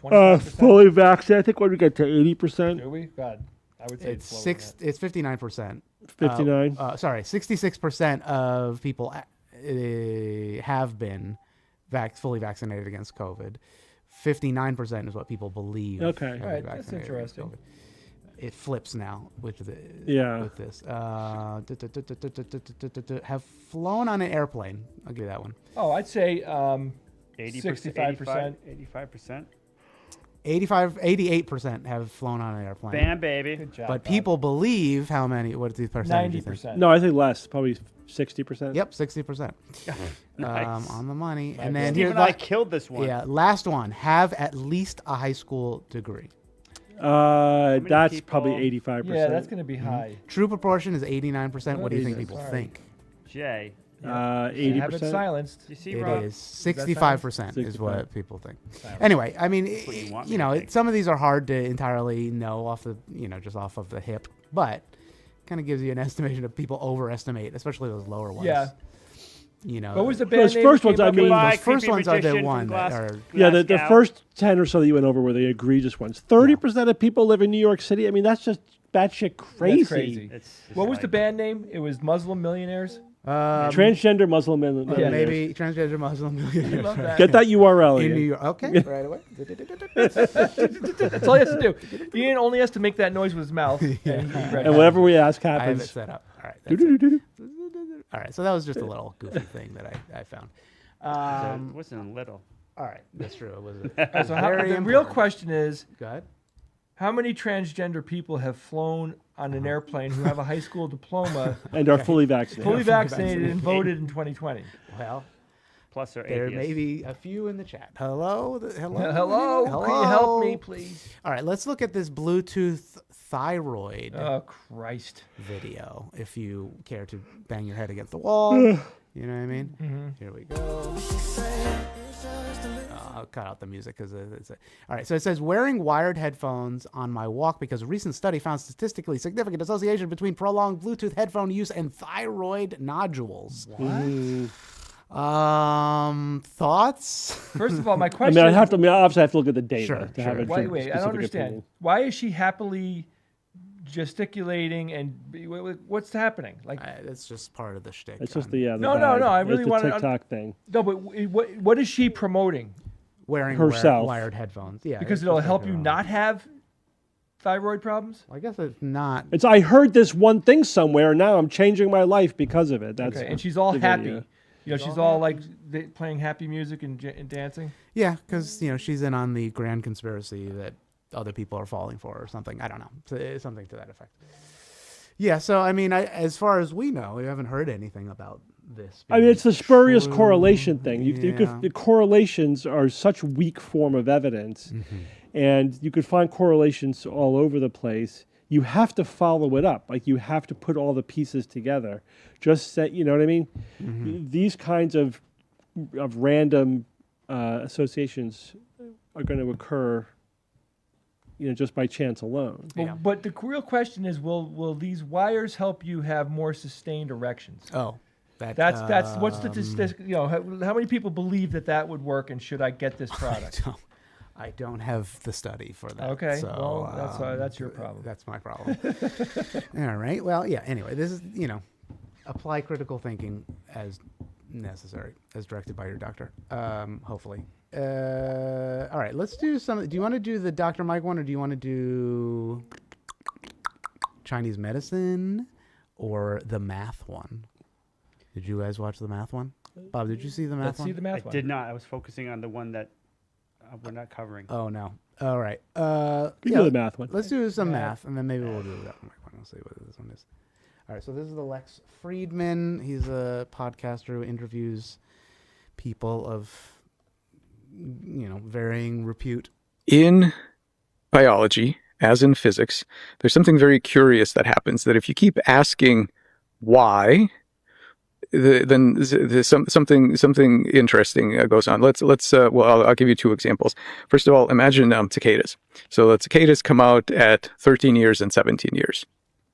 25%? Fully vaccinated. I think when we get to 80%, Do we? God, I would say It's lower than that. It's 59%. 59. 66% of people have been fully vaccinated against COVID. 59% is what people believe. Okay. have been All right, that's vaccinated against interesting. COVID. It flips now with the Yeah. with this. Have flown on an airplane. I'll give you that one. Oh, I'd say 80%, 65%. 85%. 88% have flown on an airplane. Bam, baby. Good job. But Bob. people believe how many? What is the percentage? you think? 90%. No, I think less. Probably 60%. Yep, 60%. Nice. On the money. And God. then Steve here, and I killed this one. yeah, last one. Have at least a high school degree. That's people- probably 85%. Yeah, that's going to be high. True proportion is 89%. What do you think Jesus, people sorry. think? Jay. Have it 80%. silenced. You see, It Rob? is 65% is 65. what people think. Silence. Anyway, I mean, what you want me you to know, think. some of these are hard to entirely know off the, just off of the hip, but kind of gives you an estimation of people overestimate, especially those lower ones. Yeah. What was the Those band name? first you ones, came I up mean- with? Goodbye, Those first creepy ones are the magician one from that Glass- are. Yeah, the Glasgow. first 10 or so that you went over were the egregious ones. 30% of people live in New York City. I mean, that's just batshit crazy. That's crazy. It's What was like- the band name? It was Muslim Millionaires. Transgender Muslim men. Yeah, Maybe transgender Muslim I millionaires love that. Get that URL in New Ian. York. Okay, right away. That's all he has to do. Ian only has to make that noise with his mouth. And, And whatever we ask I have it happens. set up. All right. That's it. Do-do-do-do-do. All right. So that was just a little goofy thing that I found. It wasn't little. All right. That's true. It was So how, very the real important. question is, Go ahead. how many transgender people have flown on an airplane who have a high school diploma, And are fully vaccinated. fully vaccinated, and voted in 2020? Well, Plus, they're there atheists. may be a few in the chat. Hello. Hello. Hello? Can you help me, please? All right. Let's look at this Bluetooth thyroid Oh, Christ. video. If you care to bang your head against the wall, you know what I mean. Here we go. I'll cut out the music because it's all right. So it says wearing wired headphones on my walk because a recent study found statistically significant association between prolonged Bluetooth headphone use and thyroid nodules. Thoughts? First of all, my I question mean, is, obviously have to look at the data Sure, to have sure. a wait, I don't specific understand. opinion. Why is she happily gesticulating and what's happening? Like, That's just part of the shtick. It's just on the No, bag. I It's really the wanna- TikTok thing. no, but what is she promoting? wearing herself. wired headphones. Yeah, Because it's it'll just help like you her own. not have thyroid problems? Well, I guess it's not. It's I heard this one thing somewhere, and now I'm changing my life because of it. That's Okay, and she's all the happy. video. She's all like playing happy music and dancing. Yeah, because she's in on the grand conspiracy that other people are falling for or something. I don't know. Something to that effect. Yeah. So I mean, as far as we know, we haven't heard anything about this. I mean, it's the spurious true. correlation thing. Yeah. The correlations are such weak form of evidence, and you could find correlations all over the place. You have to follow it up. Like, you have to put all the pieces together. Just say, you know what I mean? These kinds of random associations are going to occur, just by chance alone. But the real question is, will these wires help you have more sustained erections? Oh, that's what's the how many people believe that would work, and should I get this product? I don't have the study for that. Okay, so, well, that's your problem. That's my problem. All right. Well, yeah. Anyway, this is apply critical thinking as necessary, as directed by your doctor. Hopefully. All right. Let's do some. Do you want to do the Dr. Mike one, or do you want to do Chinese medicine, or the math one? Did you guys watch the math one? Bob, did you see the math Let's one? see the math I one. did not. I was focusing on the one that we're not covering. Oh no. All right. We do the math one. Let's do some math, and then maybe we'll do that one. We'll see what this one is. All right. So this is the Lex Friedman. He's a podcaster who interviews people of varying repute. In biology, as in physics, there's something very curious that happens, that if you keep asking why, then something interesting goes on. I'll give you two examples. First of all, imagine cicadas. So the cicadas come out at 13 years and 17 years.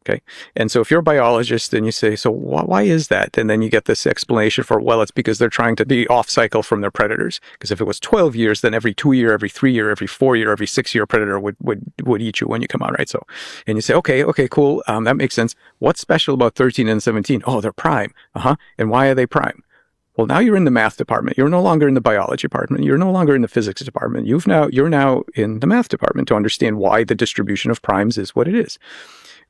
Okay. And so if you're a biologist and you say, so why is that? And then you get this explanation for, well, it's because they're trying to be off cycle from their predators. Because if it was 12 years, then every 2 year, every 3 year, every 4 year, every 6 year predator would eat you when you come out, right? So, and you say, okay, cool. That makes sense. What's special about 13 and 17? Oh, they're prime. And why are they prime? Well, now you're in the math department. You're no longer in the biology department. You're no longer in the physics department. You're now in the math department to understand why the distribution of primes is what it is.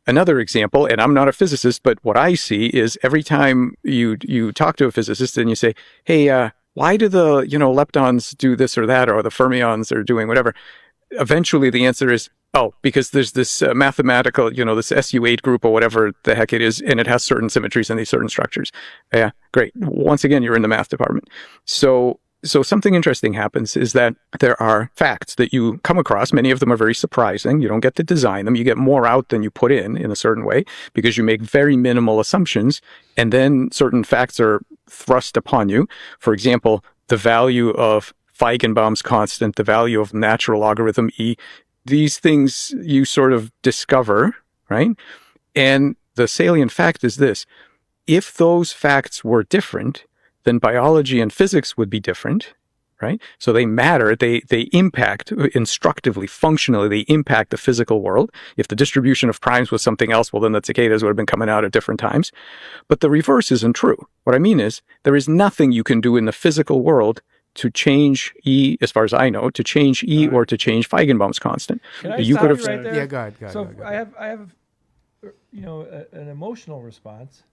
Another example, and I'm not a physicist, but what I see is every time you talk to a physicist and you say, hey, why do the leptons do this or that, or the fermions are doing whatever? Eventually the answer is, oh, because there's this mathematical, this SU8 group or whatever the heck it is, and it has certain symmetries and these certain structures. Yeah, great. Once again, you're in the math department. So something interesting happens is that there are facts that you come across. Many of them are very surprising. You don't get to design them. You get more out than you put in a certain way, because you make very minimal assumptions, and then certain facts are thrust upon you. For example, the value of Feigenbaum's constant, the value of natural logarithm E. These things you sort of discover, right? And the salient fact is this: if those facts were different, then biology and physics would be different, right? So they matter. They impact instructively, functionally, they impact the physical world. If the distribution of primes was something else, well, then the cicadas would have been coming out at different times. But the reverse isn't true. What I mean is, there is nothing you can do in the physical world to change E, as far as I know, to change E or to change Feigenbaum's constant. Can I You stop could have you right there? Yeah, go ahead. So I have an emotional response.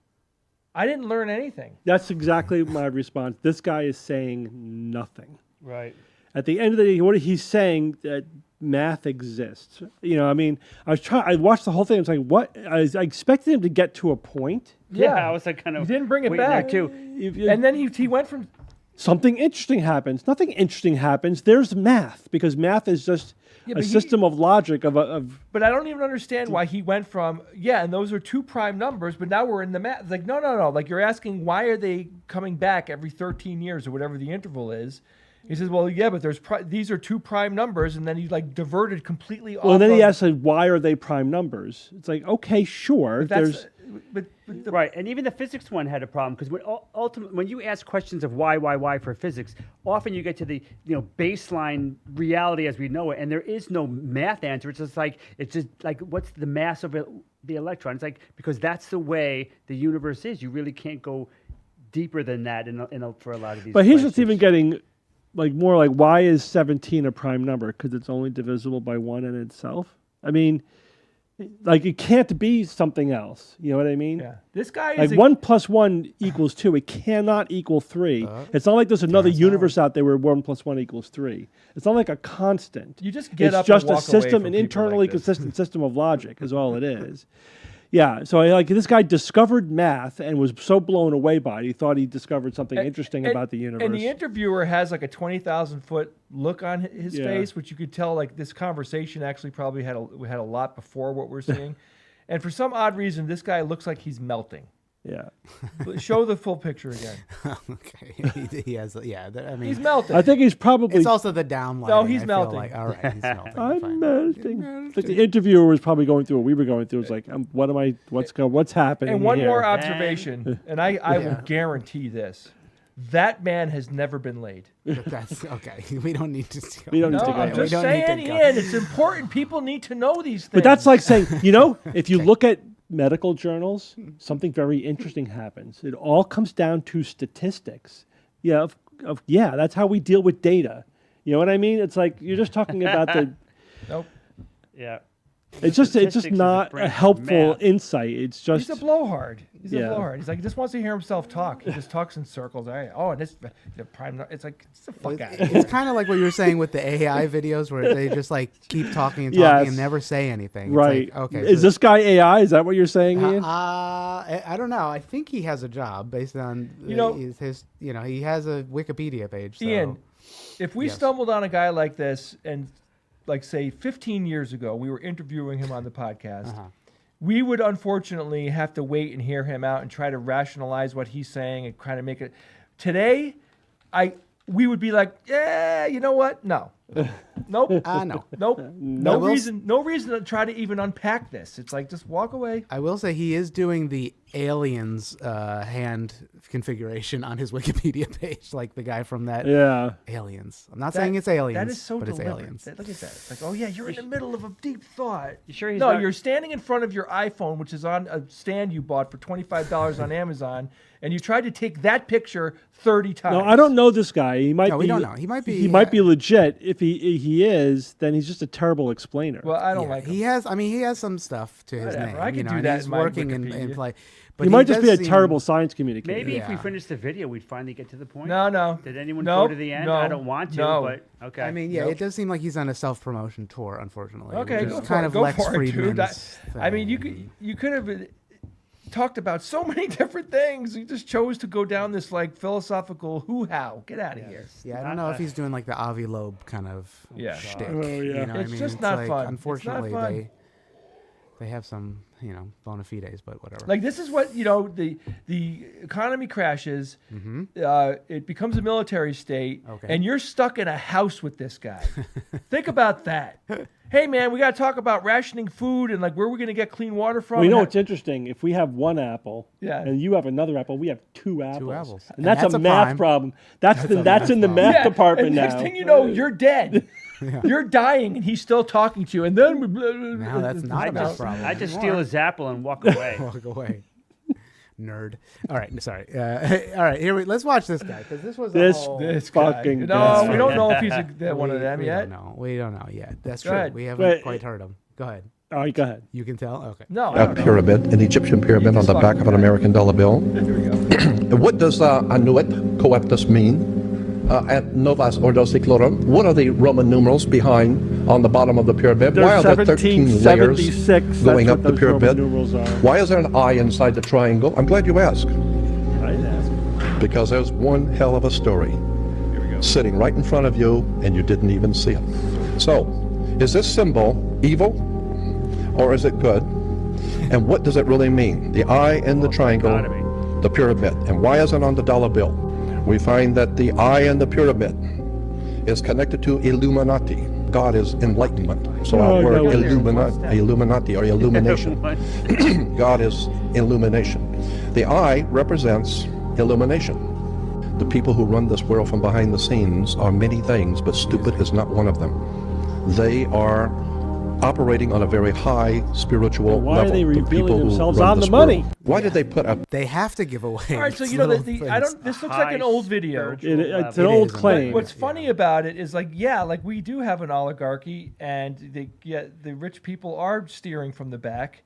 I didn't learn anything. That's exactly my response. This guy is saying nothing. Right. At the end of the day, what he's saying, that math exists. I watched the whole thing. I was like, what? I expected him to get to a point. Yeah, I was like kind of. You didn't bring it waiting there back. too. And then he went from. Something interesting happens. Nothing interesting happens. There's math, because math is just a system of logic of. But I don't even understand why he went from, and those are two prime numbers, but now we're in the math. It's like, no. Like, you're asking, why are they coming back every 13 years or whatever the interval is? He says, well, yeah, but these are two prime numbers, and then he diverted completely off. Well, then he asks, why are they prime numbers? It's like, okay, sure. Right, and even the physics one had a problem, because when you ask questions of why for physics, often you get to the baseline reality as we know it, and there is no math answer. It's just like what's the mass of the electron? It's like, because that's the way the universe is. You really can't go deeper than that for a lot of these. But he's just questions. even getting more like, why is 17 a prime number? Because it's only divisible by 1 in itself. I mean, Like it can't be something else. You know what I mean? Yeah. This guy Like is 1 + 1 = 2. It cannot equal 3. It's not like there's another universe out there where 1 + 1 = 3. It's not like a constant. You just get it's up just and a walk system, away an from people internally like this. consistent system of logic is all it is. Yeah, so like this guy discovered math and was so blown away by it, he thought he discovered something interesting about the universe. And the interviewer has like a 20,000-foot look on his face, which you could tell like this conversation actually probably had a lot before what we're seeing. And for some odd reason, this guy looks like he's melting. Yeah. Show the full picture again. Okay. He has. Yeah. I mean, He's melting. I think he's probably. it's also the downlighting. No, he's I feel melting. Like, all right, he's melting. I'm fine. melting. Like the interviewer was probably going through what we were going through. It's like, what's happening? And one here? more observation, and I will guarantee this. That man has never been laid. That's okay. We don't need to. We don't need No, to go I'm there. just saying, Ian, it's important. People need to know these things. But that's like saying, if you look at medical journals, something very interesting happens. It all comes down to statistics. Yeah, that's how we deal with data. You know what I mean? It's like you're just talking about the. Nope. Yeah. It's just Statistics is not branch a of helpful math. insight. It's just He's a blowhard. He's Yeah. a blowhard. He's like, he just wants to hear himself talk. He just talks in circles. And this the prime. It's like, it's the fuck out of here. It's kind of like what you were saying with the AI videos, where they just like keep talking and talking Yes. and never say anything. It's right. like, okay. Is this guy AI? Is that what you're saying, Ian? I don't know. I think he has a job based on his. He has a Wikipedia page. So. Ian, if we stumbled on a guy like this and, like, say, 15 years ago, we were interviewing him on the podcast, we would unfortunately have to wait and hear him out and try to rationalize what he's saying and kind of make it. Today, we would be like, yeah, you know what? No. Nope. No. Nope. No reason to try to even unpack this. It's like, just walk away. I will say he is doing the aliens hand configuration on his Wikipedia page, like the guy from that. Yeah. Aliens. I'm not saying it's aliens. That is so but deliberate. it's aliens. Look at that. It's like, oh yeah, you're in the middle of a deep thought. You sure he's No, not- you're standing in front of your iPhone, which is on a stand you bought for $25 on Amazon, and you tried to take that picture 30 times. No, I don't know this guy. He might No, be. we don't know. He might be. He might be legit. If he is, then he's just a terrible explainer. Well, I don't like him. He has some stuff to his Whatever. name. I could do and that he's in my working in Wikipedia. play. But he might just be does a seem- terrible science communicator. Maybe if we Yeah. finish the video, we'd finally get to the point. No. Did anyone No, go to the end? no, I don't want to, no. but okay. I mean, it does seem like he's on a self-promotion tour, unfortunately. Okay, which go is for kind it. of Go Lex for it, dude. Friedman's I mean, thing. you could have talked about so many different things. You just chose to go down this like philosophical hoo-how. Get out of here. Yeah, I don't know if he's doing like the Avi Loeb kind of shtick. Oh, yeah. You know what I It's mean? just not like, fun. It's not Unfortunately, fun. they have some, bona fides, but whatever. Like this is what the economy crashes, it becomes a military state, Okay. and you're stuck in a house with this guy. Think about that. Hey man, we got to talk about rationing food and like where we're gonna get clean water from. Well, you know and what's interesting? If we have one apple, Yeah. and you have another apple, we have two apples. apples. And that's, And that's a a math prime. problem. That's in the problem. math department and now. next thing you know, you're dead. You're dying, and he's still talking to you. And then Now that's not a math problem. I just anymore. steal his apple and walk away. Walk away. Nerd. All right, sorry. All right, let's watch this guy because this was This- a whole, This fucking guy. guy. No, we don't know if he's one of them we yet. Don't know. We don't know yet. That's Go true. ahead. We haven't But- quite heard him. Go ahead. All right, go ahead. You can tell. Okay. No, I A don't know. pyramid, an Egyptian pyramid You on just the back fucking of an guy. American dollar bill. Here we go. What does Anuit coeptus mean? And Novas Ordo Seclorum. What are the Roman numerals behind on the bottom of the pyramid? Why are there 13 layers 1776. going That's up what the those Roman pyramid? numerals are. Why is there an eye inside the triangle? I'm glad you asked, I didn't ask. because there's one hell of a story sitting right in front of you and you didn't even see it. So, is this symbol evil or is it good? And what does it really mean? The eye in the triangle, dichotomy. the pyramid. And why is it on the dollar bill? We find that the eye in the pyramid is connected to Illuminati. God is enlightenment. So our Oh, word no. Illuminati or illumination. God is illumination. The eye represents illumination. The people who run this world from behind the scenes are many things, but stupid is not one of them. They are operating on a very high spiritual Why level. are they the revealing people who themselves run on this the money? world. Why did they put a They have to give away. All right, so these you know little I things. don't. This looks like an old video. It's an It old is an claim. What's funny about it is like we do have an oligarchy, and the rich people are steering from the back.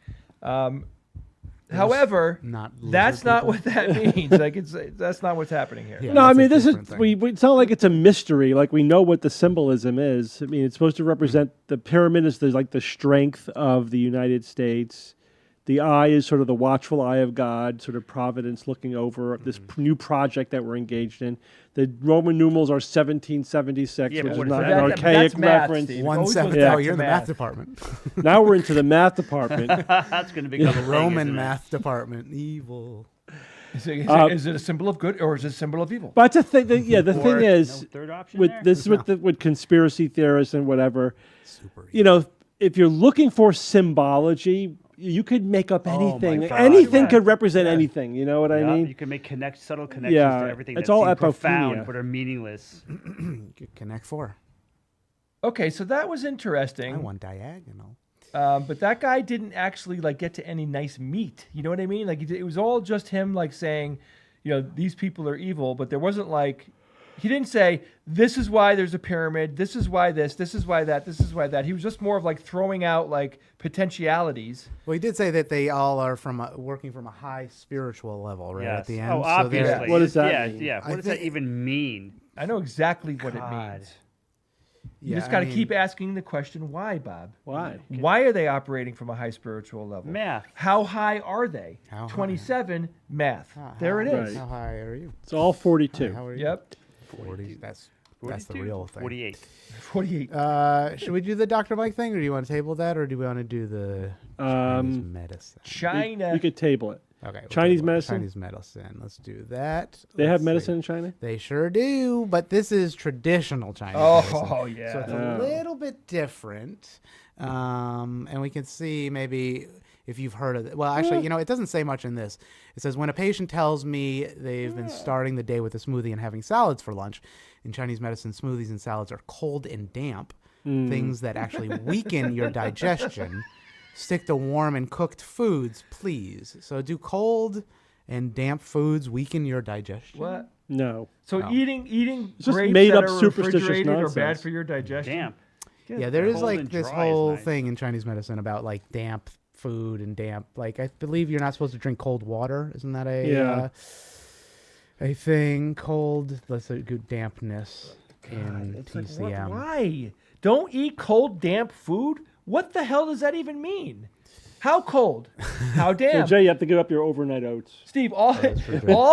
However, not lizard that's not people. what that means. Like that's not what's happening here. Yeah. No, I that's a mean this is different thing. it's not like it's a mystery. Like we know what the symbolism is. I mean, it's supposed to represent the pyramid is like the strength of the United States. The eye is sort of the watchful eye of God, sort of providence looking over this new project that we're engaged in. The Roman numerals are 1776, Yeah, which but is what not is an that? archaic That's math, reference. Steve. One Always seven. goes Yeah. back Oh, you're in to the math department. Now we're into the math department. That's going to become a thing, Roman isn't it? math department. Evil. Is it a symbol of good or is it a symbol of evil? But the thing, the Or thing is, no third option with there? this with conspiracy theorists and whatever, Super. you know, if you're looking for symbology, you could make up Oh my anything. God, anything right. could represent anything. You know what I Yeah, mean? you can make subtle connections Yeah, to everything it's that all seem apophenia. profound but are meaningless. Connect 4. Okay, so that was I interesting. want diagonal. But that guy didn't actually like get to any nice meat. You know what I mean? Like it was all just him like saying, you know, these people are evil. But there wasn't like he didn't say this is why there's a pyramid. This is why this is why that. This is why that. He was just more of like throwing out like potentialities. Well, he did say that they all are working from a high spiritual level, right? Yes. At the end. Oh, So they're- obviously. What does that yeah, mean? Yeah, I what does that think- even mean? I know exactly what it God. means. You Yeah, just got to I mean, keep asking the question, why, Bob? Why? Why are they operating from a high spiritual level? Math. How high are they? How high? 27, math. There it Right. is. How high are you? It's all 42. How are you? Yep. 40. That's the 42? real thing. 48. 48. Should we do the Dr. Mike thing, or do you want to table that, or do we want to do the Chinese medicine? China. We could table it. Okay, we'll Chinese table it. medicine? Chinese medicine. Let's do that. They have Let's see. medicine in China? They sure do, but this is traditional Chinese medicine. Oh, yeah. So it's Oh. a little bit different. And we can see maybe if you've heard of it. Well, actually, you know, it doesn't say much in this. It says, when a patient tells me they've been starting the day with a smoothie and having salads for lunch, in Chinese medicine, smoothies and salads are cold and damp, things that actually weaken your digestion. Stick to warm and cooked foods, please. So do cold and damp foods weaken your digestion? What? No. So No. eating It's just grapes made that up are superstitious refrigerated are bad nonsense. for your digestion? Damn. Yeah, there is Cold like and this dry is whole nice. thing in Chinese medicine about like damp food and damp. Like I believe you're not supposed to drink cold water. Isn't that a thing? Cold. Let's say good dampness in It's like, TCM. why? Don't eat cold, damp food? What the hell does that even mean? How cold? How So, damp? Jay, you have to give up your overnight oats. Steve, all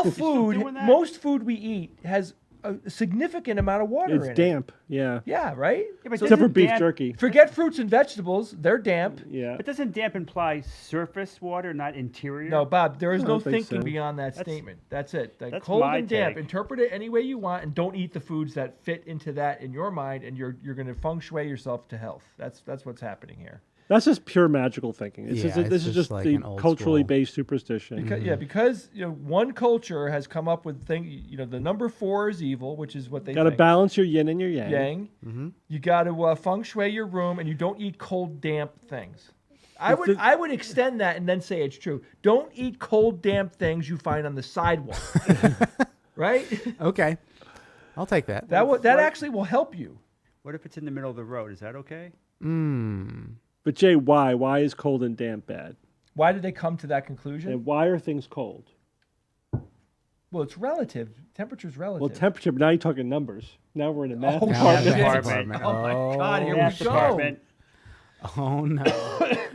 food, doing that? most food we eat has a significant amount of water in It's it. damp. Yeah. Yeah, right? Yeah, but Except for doesn't beef damp- jerky. Forget fruits and vegetables. They're damp. Yeah. But doesn't damp imply surface water, not interior? No, Bob, there is I no don't think thinking so. beyond that statement. That's it. Like that's cold my and damp. take. Interpret it any way you want, and don't eat the foods that fit into that in your mind, and you're going to feng shui yourself to health. That's what's happening here. That's just pure magical thinking. It's Yeah, just, this it's is just just like the an old culturally school- based superstition. Because you know one culture has come up with the number 4 is evil, which is what they Got to think. balance your yin and your yang. Yang. You got to feng shui your room, and you don't eat cold, damp things. I would extend that and then say it's true. Don't eat cold, damp things you find on the sidewalk. Right? Okay, I'll take that. That actually will help you. What if it's in the middle of the road? Is that okay? But Jay, why? Why is cold and damp bad? Why did they come to that conclusion? And why are things cold? Well, it's relative. Temperature's relative. Well, temperature, but now you're talking numbers. Now we're in a math Oh, Now department. the shit. department. Oh my God! Here Math we go. department. Oh no!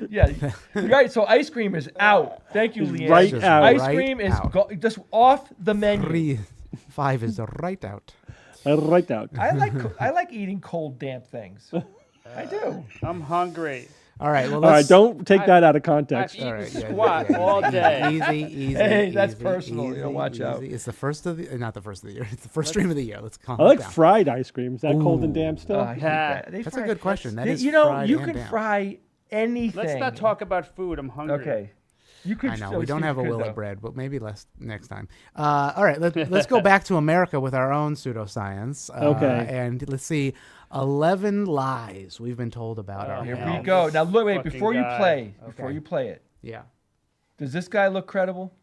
Yeah, right. So ice cream is out. Thank you, Leanne. right Just out. Ice right cream is out. just off the menu. 5 is right out. Right out. I like eating cold, damp things. I do. I'm hungry. All right. Well, All right, let's. don't take that out of context. I've All eaten right, squat all day. Easy. Hey, that's personal, you know, watch easy. out. It's the first of the, not the first of the year. It's the first stream of the year. Let's calm I like down. fried ice cream. Is that cold and damp still? I hate that. They That's fry- a good question. That is you know, fried you and can damp. fry anything. Let's not talk about food. I'm hungry. Okay. You could. I know still we don't see have a you could, Willow though. bread, but maybe less next time. All right, let's go back to America with our own pseudoscience. Okay. And let's see, 11 lies we've been told about our Here health. we go. Now look, wait, Fucking before you guy. play, before Okay. you play it, Yeah. does this guy look credible?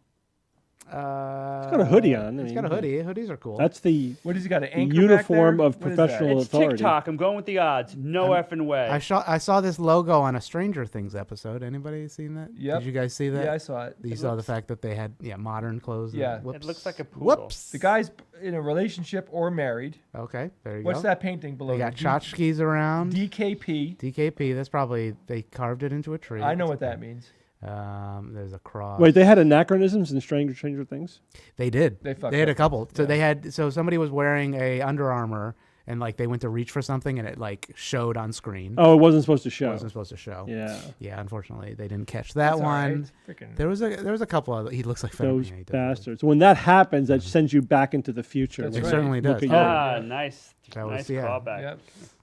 He's got a hoodie on. I He's got a mean, hoodie. Hoodies are cool. That's the What has he got? An the anchor uniform back there? of What is that? professional It's authority. TikTok. I'm going with the odds. No effing way. I saw this logo on a Stranger Things episode. Anybody seen that? Yep. Did you guys see that? Yeah, I saw it. You saw the fact that they had Yeah. modern clothes. And, whoops. It looks like a poodle. Whoops. The guy's in a relationship or married. Okay, there you What's go. that painting below? They got the tchotchkes around. DKP. DKP. That's probably they carved it into a tree. I know what that means. There's a cross. Wait, they had anachronisms in Stranger Things? They did. They fucked had up. a couple. So Yeah. they had. So somebody was wearing a Under Armour, and like they went to reach for something, and it like showed on screen. Oh, it wasn't supposed to It show. wasn't supposed to show. Yeah. Yeah. Unfortunately, they didn't catch that It's all right. one. Freaking- There was a couple of. He looks like Fetterman. Those Yeah, he does. bastards. When that happens, that sends you back into the future. That's It right. certainly Look does. at you. Ah, nice. That was- Nice yeah. callback. Yep.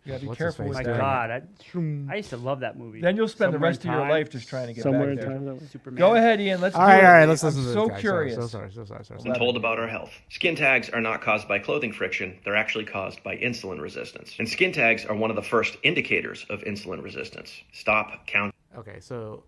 You gotta be What's his careful face with My doing? that. God, I used to love that movie. Then you'll spend the Somewhere rest in of your Time, life just trying to get Somewhere in back there. time. That way. Superman. Go ahead, Ian. Let's All do right, it. all right. Let's I'm listen to this so guy. curious. So sorry. Been told about our health. Skin tags are not caused by clothing friction. They're actually caused by insulin resistance. And skin tags are one of the first indicators of insulin resistance. Stop counting. Okay, so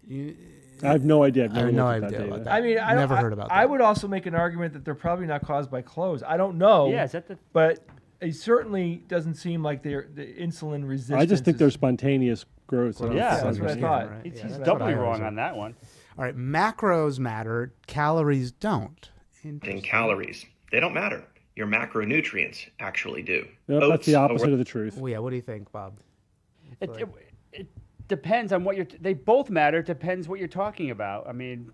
you. I have no idea. I've I have never no looked at idea that about data. that. I mean, I Never don't, heard about I that. would also make an argument that they're probably not caused by clothes. I don't know. Yeah, is that the? But it certainly doesn't seem like they're the insulin resistance. I just think they're is- spontaneous growth. Growth Yeah, that's what I syndrome, thought. right? He's Yeah, that's what doubly I always wrong heard. on that one. All right, macros matter, calories don't. In Interesting. calories. They don't matter. Your macronutrients actually do. Yep, that's Oats the are opposite of the truth. Well, yeah, what do you think, Bob? It depends on what you're. They both matter. It depends what you're talking about. I mean,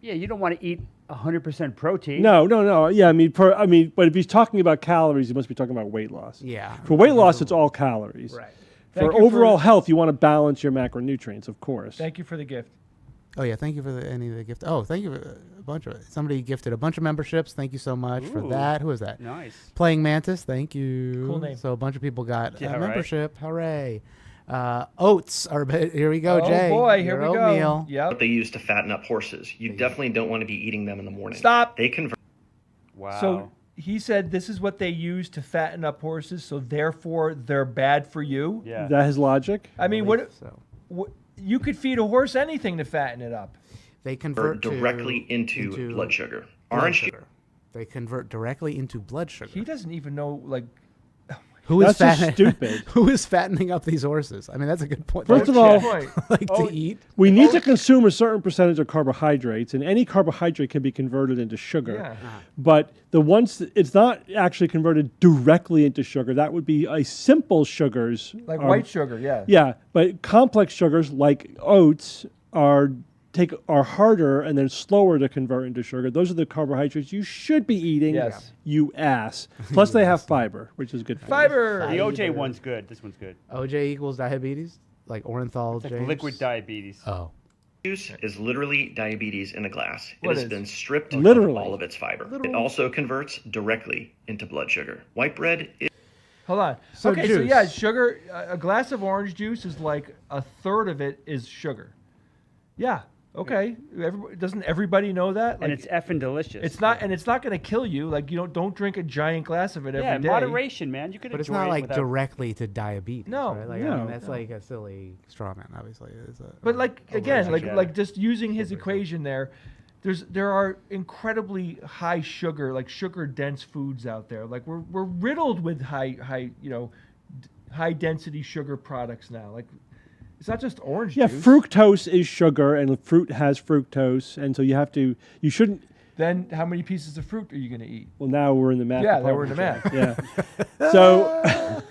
yeah, you don't want to eat 100% protein. No. Yeah, but if he's talking about calories, he must be talking about weight loss. Yeah. For weight loss, it's all calories. Right. Thank For you overall health, you want to balance your macronutrients, of course. Thank you for the gift. Oh yeah, thank you for any of the gift. Oh, thank you for a bunch of somebody gifted a bunch of memberships. Thank you so much for Ooh. that. Who is that? Nice. Playing Mantis. Thank you. Cool name. So a bunch of people got Yeah, a right. membership. Hooray! Oats are. Here we go, Oh Jay. boy, here Your we go. oatmeal. what Yep. they use to fatten up horses. You definitely don't want to be eating them in the morning. Stop. They convert Wow. So he said this is what they use to fatten up horses, so therefore they're bad for you. yeah. Is that his logic? I mean, believe what, So you could feed a horse anything to fatten it up. they convert directly to, into blood sugar. blood Orange sugar. They convert directly into blood sugar. He doesn't even know like Who is That's just fatten- stupid. Who is fattening up these horses? I mean, that's a good point. First Don't of all, point. like Oh, to eat. we need to consume a certain percentage of carbohydrates, and any carbohydrate can be converted into sugar. Yeah. But the ones it's not actually converted directly into sugar. That would be a simple sugars, like white sugar, yeah. Yeah, but complex sugars like oats are harder and then slower to convert into sugar. Those are the carbohydrates you should be eating. Yes. You ass. Plus, they have fiber, which is good for you. Fiber. The OJ one's good. This one's good. OJ equals diabetes, like Orenthal. It's like James? liquid diabetes. Oh, juice is literally diabetes in a glass. It What has is? been stripped Literally. of all of its fiber. It also converts directly into blood sugar. White bread is Hold on. So okay, so juice. yeah, sugar. A glass of orange juice is like a third of it is sugar. Yeah. Okay. Doesn't everybody know that? And it's effing delicious. It's not, and it's not going to kill you. Like don't drink a giant glass of it every day. Yeah, moderation, man. You could but it's enjoy not it like without- directly to diabetes. No, right? Like, I no, mean, that's like a silly straw man, obviously. But like again, exaggerate. like just using his equation there, there are incredibly high sugar, like sugar dense foods out there. Like we're riddled with high high density sugar products now. Like it's not just orange Yeah, juice. fructose is sugar, and fruit has fructose, and so you shouldn't. Then how many pieces of fruit are you going to eat? Well, now we're in the math. Yeah, now we're in the department. math. Yeah. So,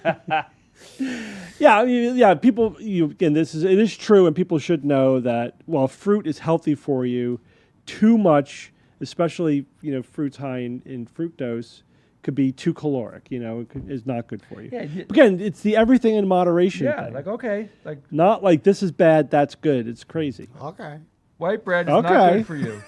yeah, people. Again, it is true, and people should know that while fruit is healthy for you, too much, especially fruits high in fructose, could be too caloric. Is not good for you. Yeah, Again, it's the everything in moderation. yeah, thing. like okay, like Not like this is bad, that's good. It's crazy. Okay. white bread is not Okay. good for you.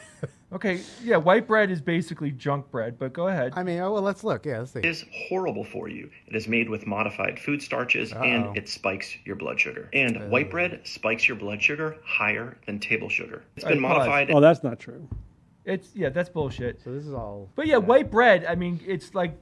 Okay, yeah, white bread is basically junk bread, but go ahead. I mean, well, let's look. Yeah, let's see. It is horrible for you. It is made with modified food starches and it spikes your blood sugar. And white bread spikes your blood sugar higher than table sugar. It's been modified. Oh, that's not true. That's bullshit. So this is all. But yeah, white bread. I mean, it's like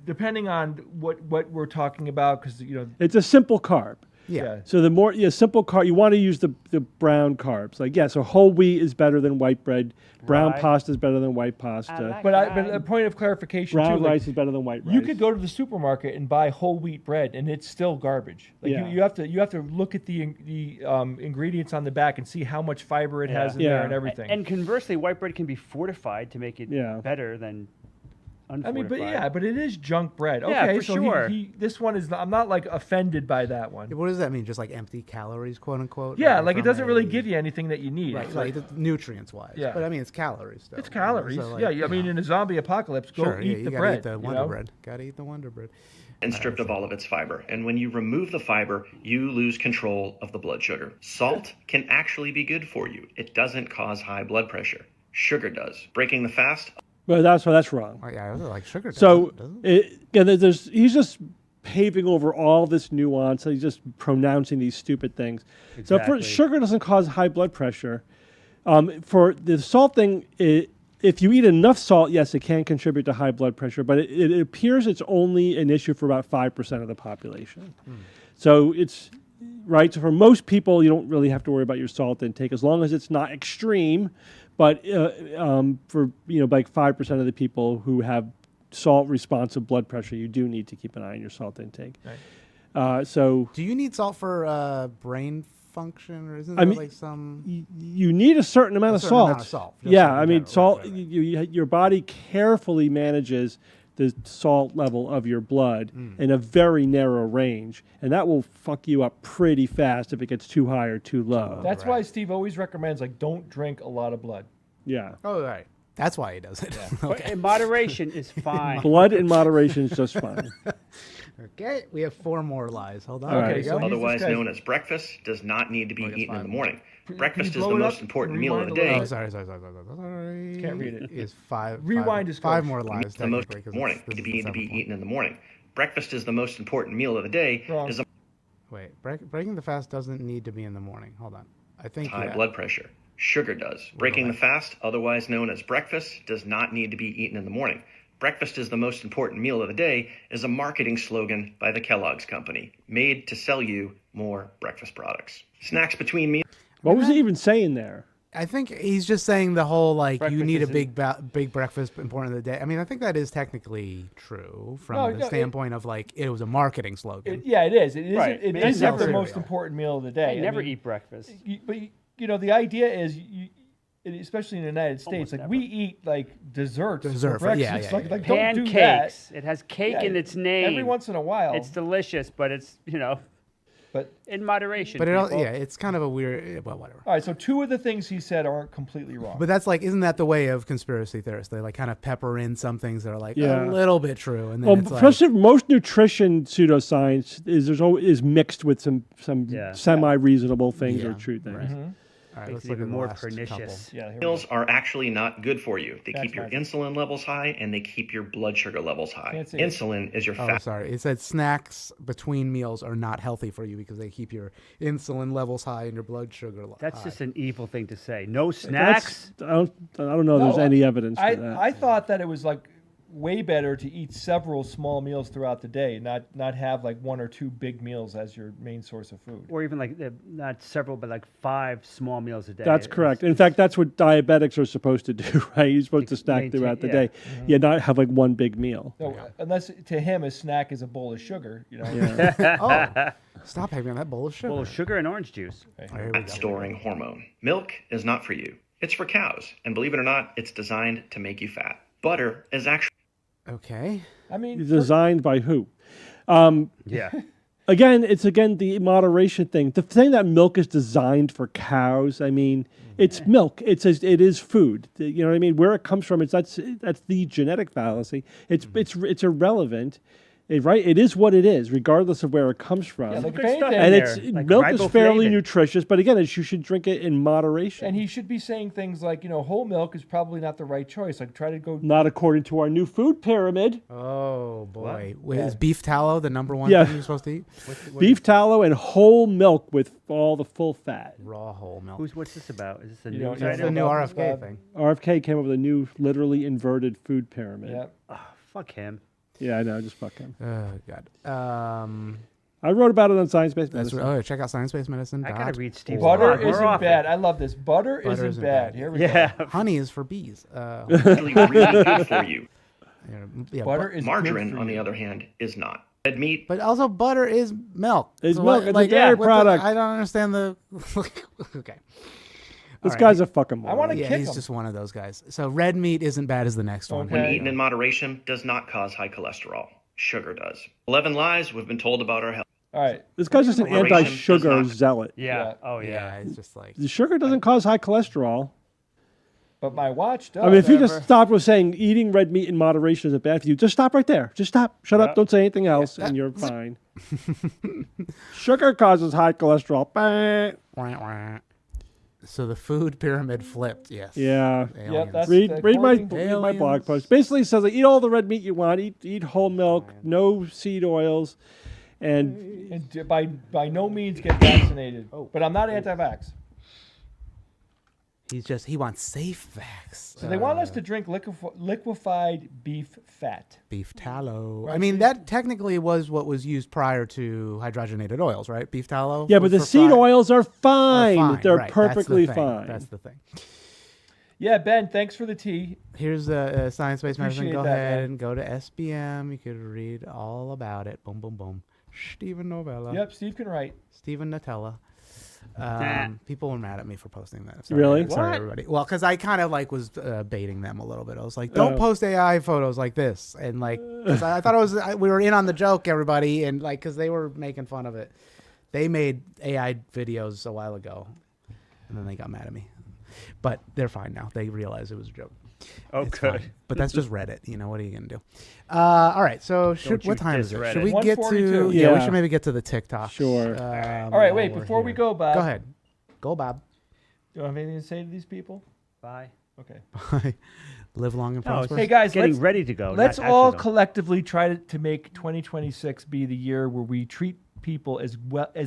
depending on what we're talking about, because It's a simple carb. Yeah. So the more simple carb, you want to use the brown carbs. Like so whole wheat is better than white bread. Brown Right. pasta is better than white pasta. But a point of clarification Brown too. rice is better than white rice. You could go to the supermarket and buy whole wheat bread, and it's still garbage. Like Yeah. you have to look at the ingredients on the back and see how much fiber it has in there and everything. And conversely, white bread can be fortified to make it Yeah. better than unfortified. I mean, but it is junk bread. Yeah, Okay, for so sure. this one is. I'm not like offended by that one. What does that mean? Just like empty calories, quote unquote? Yeah, like it doesn't really give you anything that you need. Right, It's like nutrients wise. Yeah. But I mean, it's calories still. It's calories. So, like, Yeah, I mean, in a zombie apocalypse, go sure, eat you the gotta bread. eat the Wonder Bread. Gotta eat the Wonder Bread. And stripped of all of its fiber. And when you remove the fiber, you lose control of the blood sugar. Salt can actually be good for you. It doesn't cause high blood pressure. Sugar does. Breaking the fast. But that's wrong. Oh, yeah, I was like sugar. So doesn't. he's just paving over all this nuance. He's just pronouncing these stupid things. So Exactly. sugar doesn't cause high blood pressure. For the salt thing, if you eat enough salt, yes, it can contribute to high blood pressure, but it appears it's only an issue for about 5% of the population. So it's right. So for most people, you don't really have to worry about your salt intake as long as it's not extreme. But for like 5% of the people who have salt responsive blood pressure, you do need to keep an eye on your salt intake. Right. So do you need salt for brain function, or isn't there like some? You need a certain amount of salt. Amount of salt. Yeah, I mean, salt. Your body carefully manages the salt level of your blood in a very narrow range, and that will fuck you up pretty fast if it gets too high or too low. That's why Steve always recommends don't drink a lot of blood. Yeah. Oh, right. That's why he does it. But in moderation is fine. Blood in moderation is just fine. Okay, we have 4 more lies. Hold on. All right. There you go. Otherwise known as breakfast, does not need to be eaten in the morning. Breakfast is the most important meal of the day. Oh, sorry. Can't read it. Is 5. Rewind is 5 close. more lies. The most technically, 'cause morning this to is the be need to be 7th one. eaten in the morning. Breakfast is the most important meal of the day. Wrong. Is a Wait, breaking the fast doesn't need to be in the morning. Hold on. I think high blood pressure. Sugar does. Breaking the fast, otherwise known as breakfast, does not need to be eaten in the morning. Breakfast is the most important meal of the day is a marketing slogan by the Kellogg's Company, made to sell you more breakfast products. Snacks between meals. What was he even saying there? I think he's just saying the whole you Breakfast need a isn't- big breakfast important of the day. I mean, I think that is technically true from the standpoint of it was a marketing slogan. It is. It is. Right. It I mean, is I the never- most important meal of the day. I never mean, eat breakfast. But the idea is, especially in the United States, Almost we eat desserts Dessert, for yeah, breakfast. yeah, Like, yeah. don't do that. Pancakes. It has cake in its name. Every once in a while. It's delicious, but it's but in moderation. But people. it's kind of a weird. Well, whatever. all right. So 2 of the things he said aren't completely wrong. But that's isn't that the way of conspiracy theorists? They kind of pepper in some things that are Yeah. a little bit true, and then Well, it's especially most nutrition pseudoscience is mixed with some semi-reasonable things or Yeah. true things. all right, Makes let's it look even at the more last pernicious. Yeah, here we Meals are actually not good for you. They That's keep your magic. insulin levels high and they keep your blood sugar levels high. Can't see it. Insulin is your Oh, fat. sorry. It said snacks between meals are not healthy for you because they keep your insulin levels high and your blood sugar That's high. just an evil thing to say. No That's- snacks. I don't know. There's No, any evidence for I that. thought that it was way better to eat several small meals throughout the day, not have 1 or 2 big meals as your main source of food. Or even not several, but 5 small meals a day. That's correct. In fact, that's what diabetics are supposed to do, right? You're supposed to snack Maintain- throughout the yeah. day. Yeah, not have one big meal. No, unless to him a snack is a bowl of sugar, Yeah. Oh, stop having that bowl of sugar. Full of sugar and orange juice. Oh, here we Fat go. storing hormone. Milk is not for you. It's for cows. And believe it or not, it's designed to make you fat. Butter is actually Okay. I mean, Designed by who? Yeah. It's the moderation thing. The thing that milk is designed for cows. I mean, it's milk. It is food. You know what I mean? Where it comes from, that's the genetic fallacy. It's irrelevant. It is what it is, regardless of where it comes from. Yeah, like if Good stuff anything, and in it's there, like milk is fairly riboflavin. nutritious, but again, you should drink it in moderation. and he should be saying things like, whole milk is probably not the right choice. Like try to go. Not according to our new food pyramid. Oh boy, Yeah. is beef tallow the number one Yeah. thing you're supposed to eat? Beef tallow and whole milk with all the full fat. Raw whole milk. What's this about? Is this a You news don't- you That's don't the item? new know RFK about- thing. RFK came up with a new, literally inverted food pyramid. Yeah. Fuck him. Yeah, I know. Just fuck him. Oh God. I wrote about it on Science-Based That's Medicine. right. Oh, check out science-based medicine. I gotta read Steve's Butter blog more isn't often. bad. I love this. Butter Butter isn't bad. Here we go. Yeah. Honey is for bees. Actually really good for you. Yeah, Butter is good Margarine, for on the you. other hand, is not. Red meat, but also butter is milk. It's what- milk. It's a dairy what product. I don't understand the. Okay. This All right. guy's a fucking moron. I wanna Yeah, kick he's him. just one of those guys. So red meat isn't bad as the next one. Okay. when eaten in moderation, does not cause high cholesterol. Sugar does. 11 lies we've been told about our health. All right. This guy's just an Moderation anti-sugar does not- zealot. Yeah. Yeah. Oh yeah. Yeah, it's just like. The sugar doesn't cause high cholesterol. But my watch does. I mean, if you just Ever. stopped with saying eating red meat in moderation isn't bad for you, just stop right there. Just stop. Shut Yeah. up. Don't say anything else, and you're fine. Sugar causes high cholesterol. Bah. Wah, wah. So the food pyramid flipped. Yes. Yeah. Aliens. that's Read my according- blog post. Basically, it says like, eat all the red meat you want. Eat whole milk. No seed oils, and And by no means get vaccinated. But I'm not anti-vax. He wants safe vax. So they want us to drink liquefied beef fat. Beef tallow. I Right, mean, Steve? that technically was what was used prior to hydrogenated oils, right? Beef tallow. yeah, but was the for seed fry- oils are are fine. They're right. perfectly That's the thing. fine. That's the thing. Yeah, Ben, thanks for the tea. Here's science-based medicine. Appreciate Go that, ahead man. and go to SBM. You could read all about it. Boom, boom, boom. Stephen Novella. Yep, Steve can write. Stephen Nutella. People were mad at me for posting that. Really? Sorry, What? everybody. Well, because I kind of was baiting them a little bit. I was like, don't Oh. post AI photos like this, and because I thought we were in on the joke, everybody, and because they were making fun of it. They made AI videos a while ago, and then they got mad at me. But they're fine now. They realize it was a joke. Oh, It's good. fine. But that's just Reddit. What are you gonna do? All right. So Don't what you time is diss it? Reddit. Should we get to? 1:42. Yeah, we Yeah. should maybe get to the TikTok. Sure. All right, wait, while we're before we here. go, Bob. Go ahead. Go, Bob. Do you have anything to say to these people? Bye. Okay. Live long and No, it's prosper. Hey, guys, getting let's- ready to go. Let's not all actually go. collectively try to make 2026 be the year where we treat people as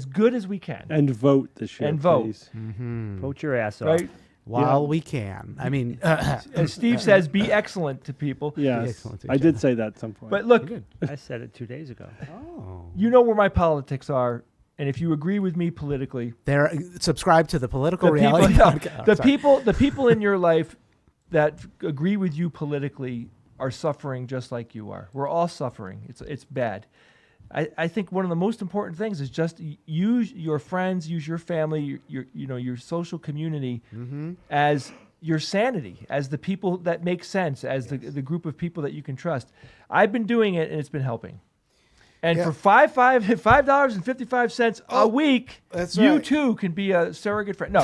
good as we can. And vote this year. And vote. please. vote your ass off. Right? While we can. I mean, As Steve says, be excellent to people. Yes, excellent to I each did other. say that at some point. But look, I said it 2 days ago. oh. you know where my politics are, and if you agree with me politically, They're subscribe to the political the people, reality no, podcast. the people in your life that agree with you politically are suffering just like you are. We're all suffering. It's bad. I think one of the most important things is just use your friends, use your family, your social community as your sanity, as the people that make sense, as the group of people that you can trust. I've been doing it, and it's been helping. And Yeah. for $5.55 a week, that's you right. too can be a surrogate friend. No,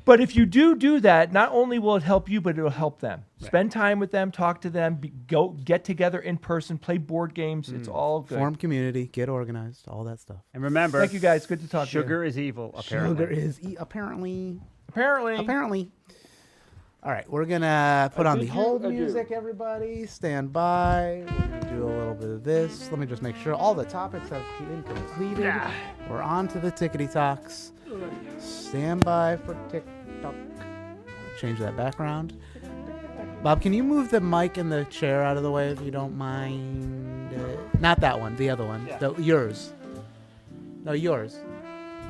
but if you do that, not only will it help you, but it'll help them. Spend time with them, talk to them, go get together in person, play board games. It's all good. Form community, get organized, all that stuff. And remember, Thank you guys. Good to talk to you. sugar is evil, apparently. Sugar is apparently. Apparently. All right, we're gonna put on the bid you hold adieu. music. Everybody, stand by. We're gonna do a little bit of this. Let me just make sure all the topics have been completed. We're on to the tickety talks. Stand by for TikTok. Change that background. Bob, can you move the mic and the chair out of the way if you don't mind? Not that one, the other one. Yours. No, yours.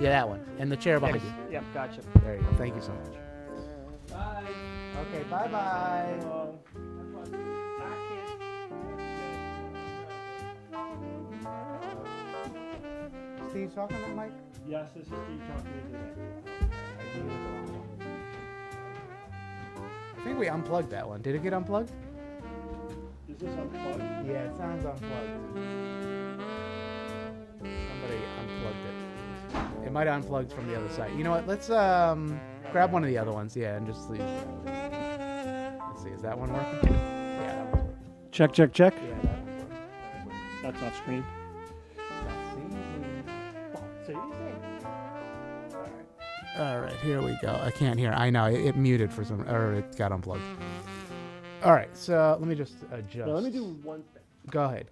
Yeah, that one. And the chair behind you. Yep, gotcha. There you go. Thank you so much. Bye. Okay, bye-bye. Steve, talking on the mic? yes, this is Steve talking I think we unplugged that one. Did it get unplugged? Is this unplugged? Yeah, it sounds unplugged. Somebody unplugged it. It might have unplugged from the other side. You know what? Let's grab one of the other ones. Yeah, and just leave. Let's see. Is that one working? Yeah, that one's working. Check, check, check. Yeah, that one's working. That's That's off screen. All right, here we go. I can't hear. I know it muted for some, or it got unplugged. All right, so let me just adjust. Now, let me do one thing. Go ahead.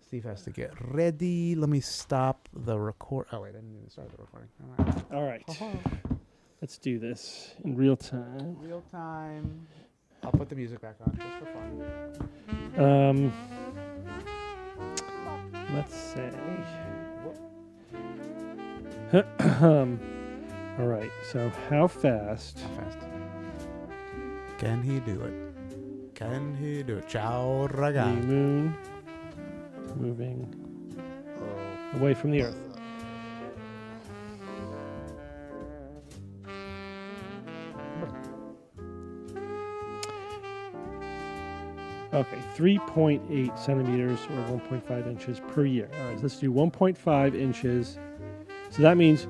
Steve has to get ready. Let me stop the record. Oh wait, I didn't even start the recording. All right. Let's do this in real time. Real time. I'll put the music back on just for fun. Let's say. All right. So how fast? Can he do it? Can he do it? Ciao, The ragazzi. moon is moving away from the Earth. Okay, 3.8 centimeters or 1.5 inches per year. All right, so let's do 1.5 inches. So that means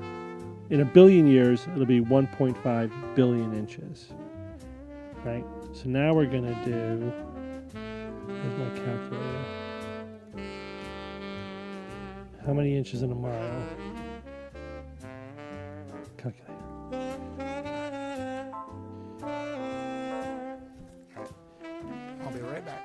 in a billion years, it'll be 1.5 billion inches. Right? So now we're going to do, where's my calculator? How many inches in a mile? Calculator. I'll be right back.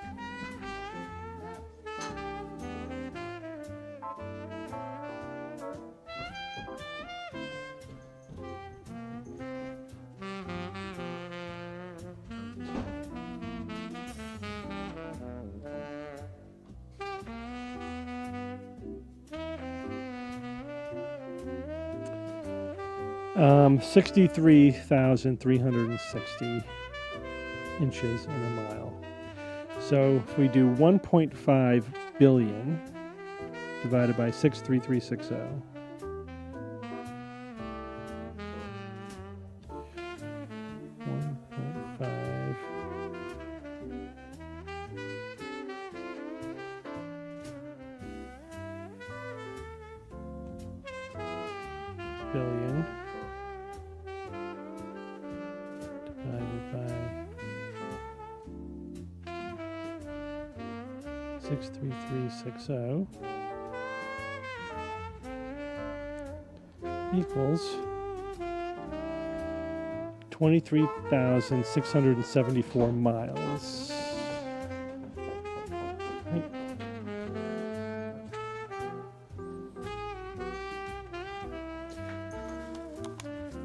Um, 63,360 inches in a mile. So if we do 1.5 billion divided by 63360. 1.5 billion divided by 63360 equals 23,674 miles. Right.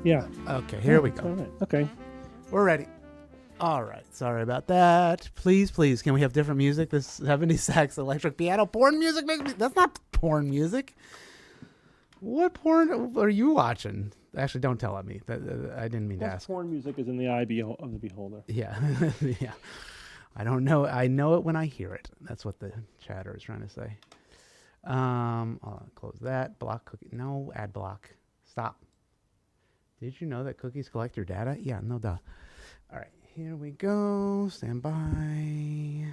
Yeah. Okay, here we All go. right. Okay. We're ready. All right. Sorry about that. Please, can we have different music? This 70 sax electric piano porn music makes me. That's not porn music. What porn are you watching? Actually, don't tell me. I didn't mean to ask. Porn music is in the eye of the beholder. Yeah, yeah. I don't know. I know it when I hear it. That's what the chatter is trying to say. I'll close that. Block cookie. No, ad block. Stop. Did you know that cookies collect your data? Yeah, no duh. All right, here we go. Stand by.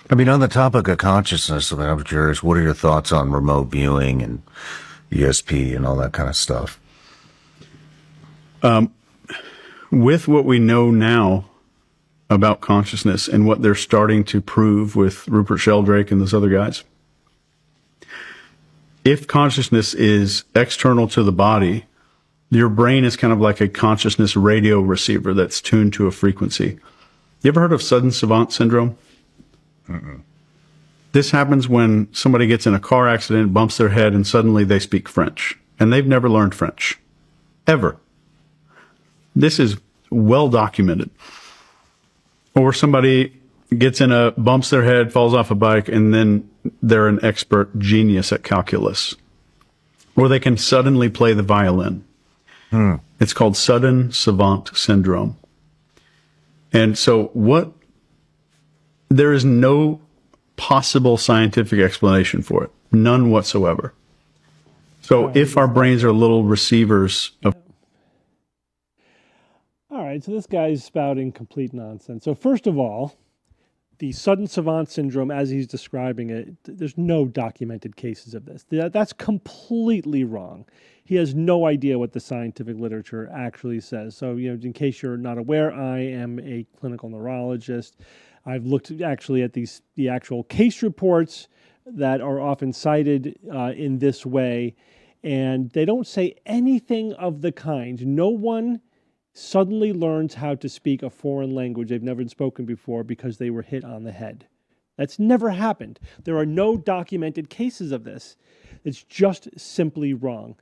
I mean, on the topic of consciousness, I'm curious, what are your thoughts on remote viewing and ESP and all that kind of stuff? With what we know now about consciousness and what they're starting to prove with Rupert Sheldrake and those other guys, if consciousness is external to the body, your brain is kind of like a consciousness radio receiver that's tuned to a frequency. You ever heard of sudden savant syndrome? Mm-mm. This happens when somebody gets in a car accident, bumps their head, and suddenly they speak French. And they've never learned French. Ever. This is well documented. Or somebody gets bumps their head, falls off a bike, and then they're an expert genius at calculus. Or they can suddenly play the violin. It's called sudden savant syndrome. And so there is no possible scientific explanation for it. None whatsoever. So if our brains are little receivers of... All right, so this guy's spouting complete nonsense. So first of all, the sudden savant syndrome, as he's describing it, there's no documented cases of this. That's completely wrong. He has no idea what the scientific literature actually says. So, in case you're not aware, I am a clinical neurologist. I've looked actually at the actual case reports that are often cited in this way, and they don't say anything of the kind. No one suddenly learns how to speak a foreign language they've never spoken before because they were hit on the head. That's never happened. There are no documented cases of this. It's just simply wrong.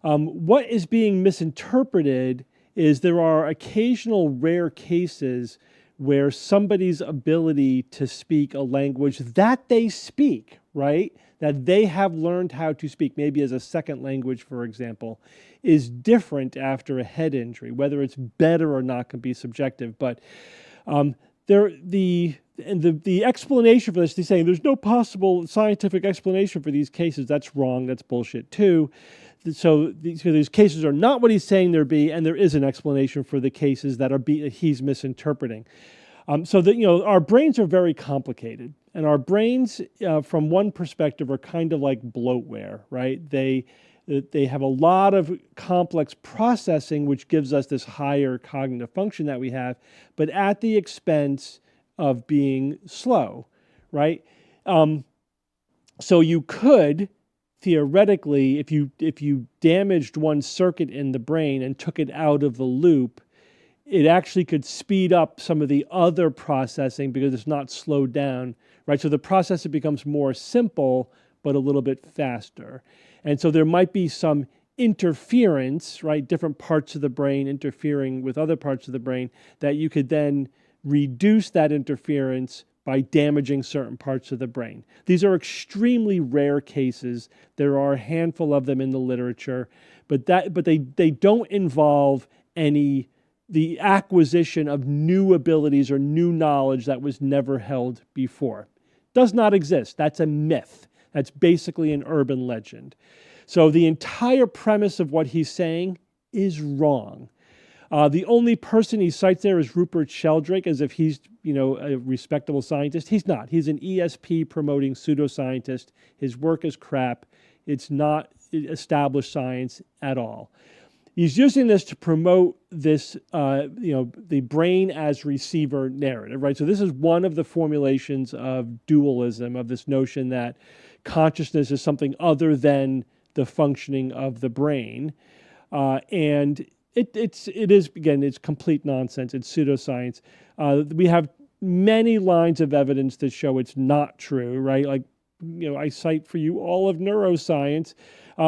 What is being misinterpreted is there are occasional rare cases where somebody's ability to speak a language that they speak, right, that they have learned how to speak, maybe as a second language, for example, is different after a head injury. Whether it's better or not can be subjective, but the explanation for this, they're saying there's no possible scientific explanation for these cases. That's wrong. That's bullshit too. So these cases are not what he's saying there be, and there is an explanation for the cases that he's misinterpreting. Our brains are very complicated, and our brains, from one perspective, are kind of like bloatware, right? They have a lot of complex processing, which gives us this higher cognitive function that we have, but at the expense of being slow, right? So you could theoretically, if you damaged one circuit in the brain and took it out of the loop, it actually could speed up some of the other processing because it's not slowed down, right? So the processing becomes more simple, but a little bit faster. And so there might be some interference, right? Different parts of the brain interfering with other parts of the brain that you could then reduce that interference by damaging certain parts of the brain. These are extremely rare cases. There are a handful of them in the literature, but they don't involve the acquisition of new abilities or new knowledge that was never held before. Does not exist. That's a myth. That's basically an urban legend. So the entire premise of what he's saying is wrong. The only person he cites there is Rupert Sheldrake, as if he's, a respectable scientist. He's not. He's an ESP promoting pseudoscientist. His work is crap. It's not established science at all. He's using this to promote this, the brain as receiver narrative, right? So this is one of the formulations of dualism, of this notion that consciousness is something other than the functioning of the brain, and it is again, it's complete nonsense. It's pseudoscience. We have many lines of evidence that show it's not true, right? Like, I cite for you all of neuroscience.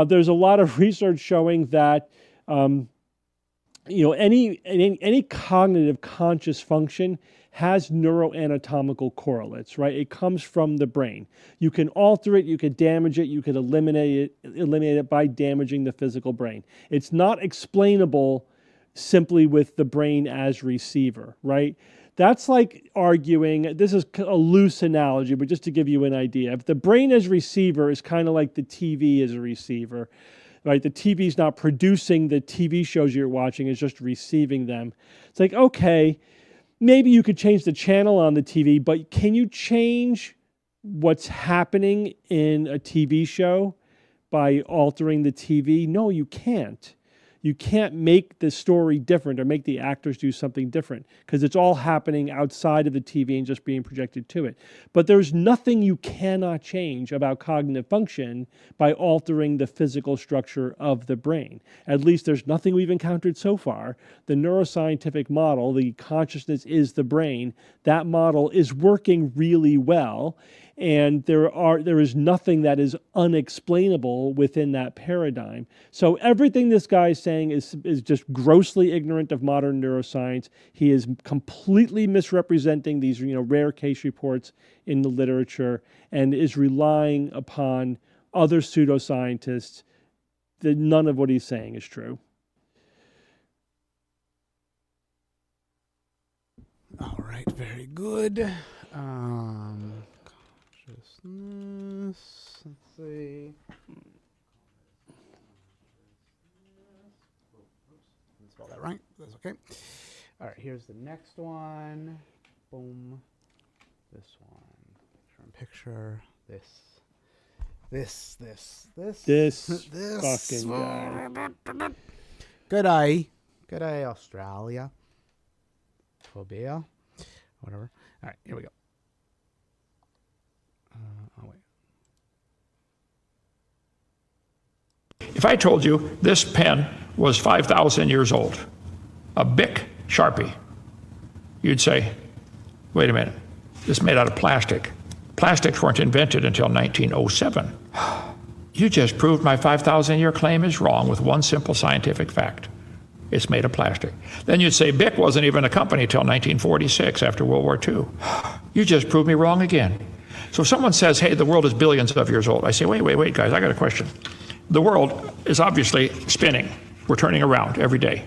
There's a lot of research showing that any cognitive conscious function has neuroanatomical correlates, right? It comes from the brain. You can alter it, you could damage it, you could eliminate it by damaging the physical brain. It's not explainable simply with the brain as receiver, right? That's like arguing, this is a loose analogy, but just to give you an idea, if the brain as receiver is kind of like the TV as a receiver, right? The TV's not producing the TV shows you're watching, it's just receiving them. It's like, okay, maybe you could change the channel on the TV, but can you change what's happening in a TV show by altering the TV? No, you can't. You can't make the story different or make the actors do something different because it's all happening outside of the TV and just being projected to it. But there's nothing you cannot change about cognitive function by altering the physical structure of the brain. At least there's nothing we've encountered so far. The neuroscientific model, the consciousness is the brain, that model is working really well. And there is nothing that is unexplainable within that paradigm. So everything this guy is saying is just grossly ignorant of modern neuroscience. He is completely misrepresenting these rare case reports in the literature and is relying upon other pseudoscientists. That none of what he's saying is true. All right, very good. Let's see. Didn't spell that right. That's okay. All right, here's the next one. Boom. This one. Picture this. This fucking guy. Good eye. Good eye, Australia. Phobia. Whatever. All right, here we go. Oh, wait. If I told you this pen was 5,000 years old, a Bic Sharpie, you'd say, wait a minute, this is made out of plastic. Plastics weren't invented until 1907. You just proved my 5,000-year claim is wrong with one simple scientific fact. It's made of plastic. Then you'd say Bic wasn't even a company until 1946 after World War II. You just proved me wrong again. So if someone says, hey, the world is billions of years old, I say, wait, guys, I got a question. The world is obviously spinning. We're turning around every day.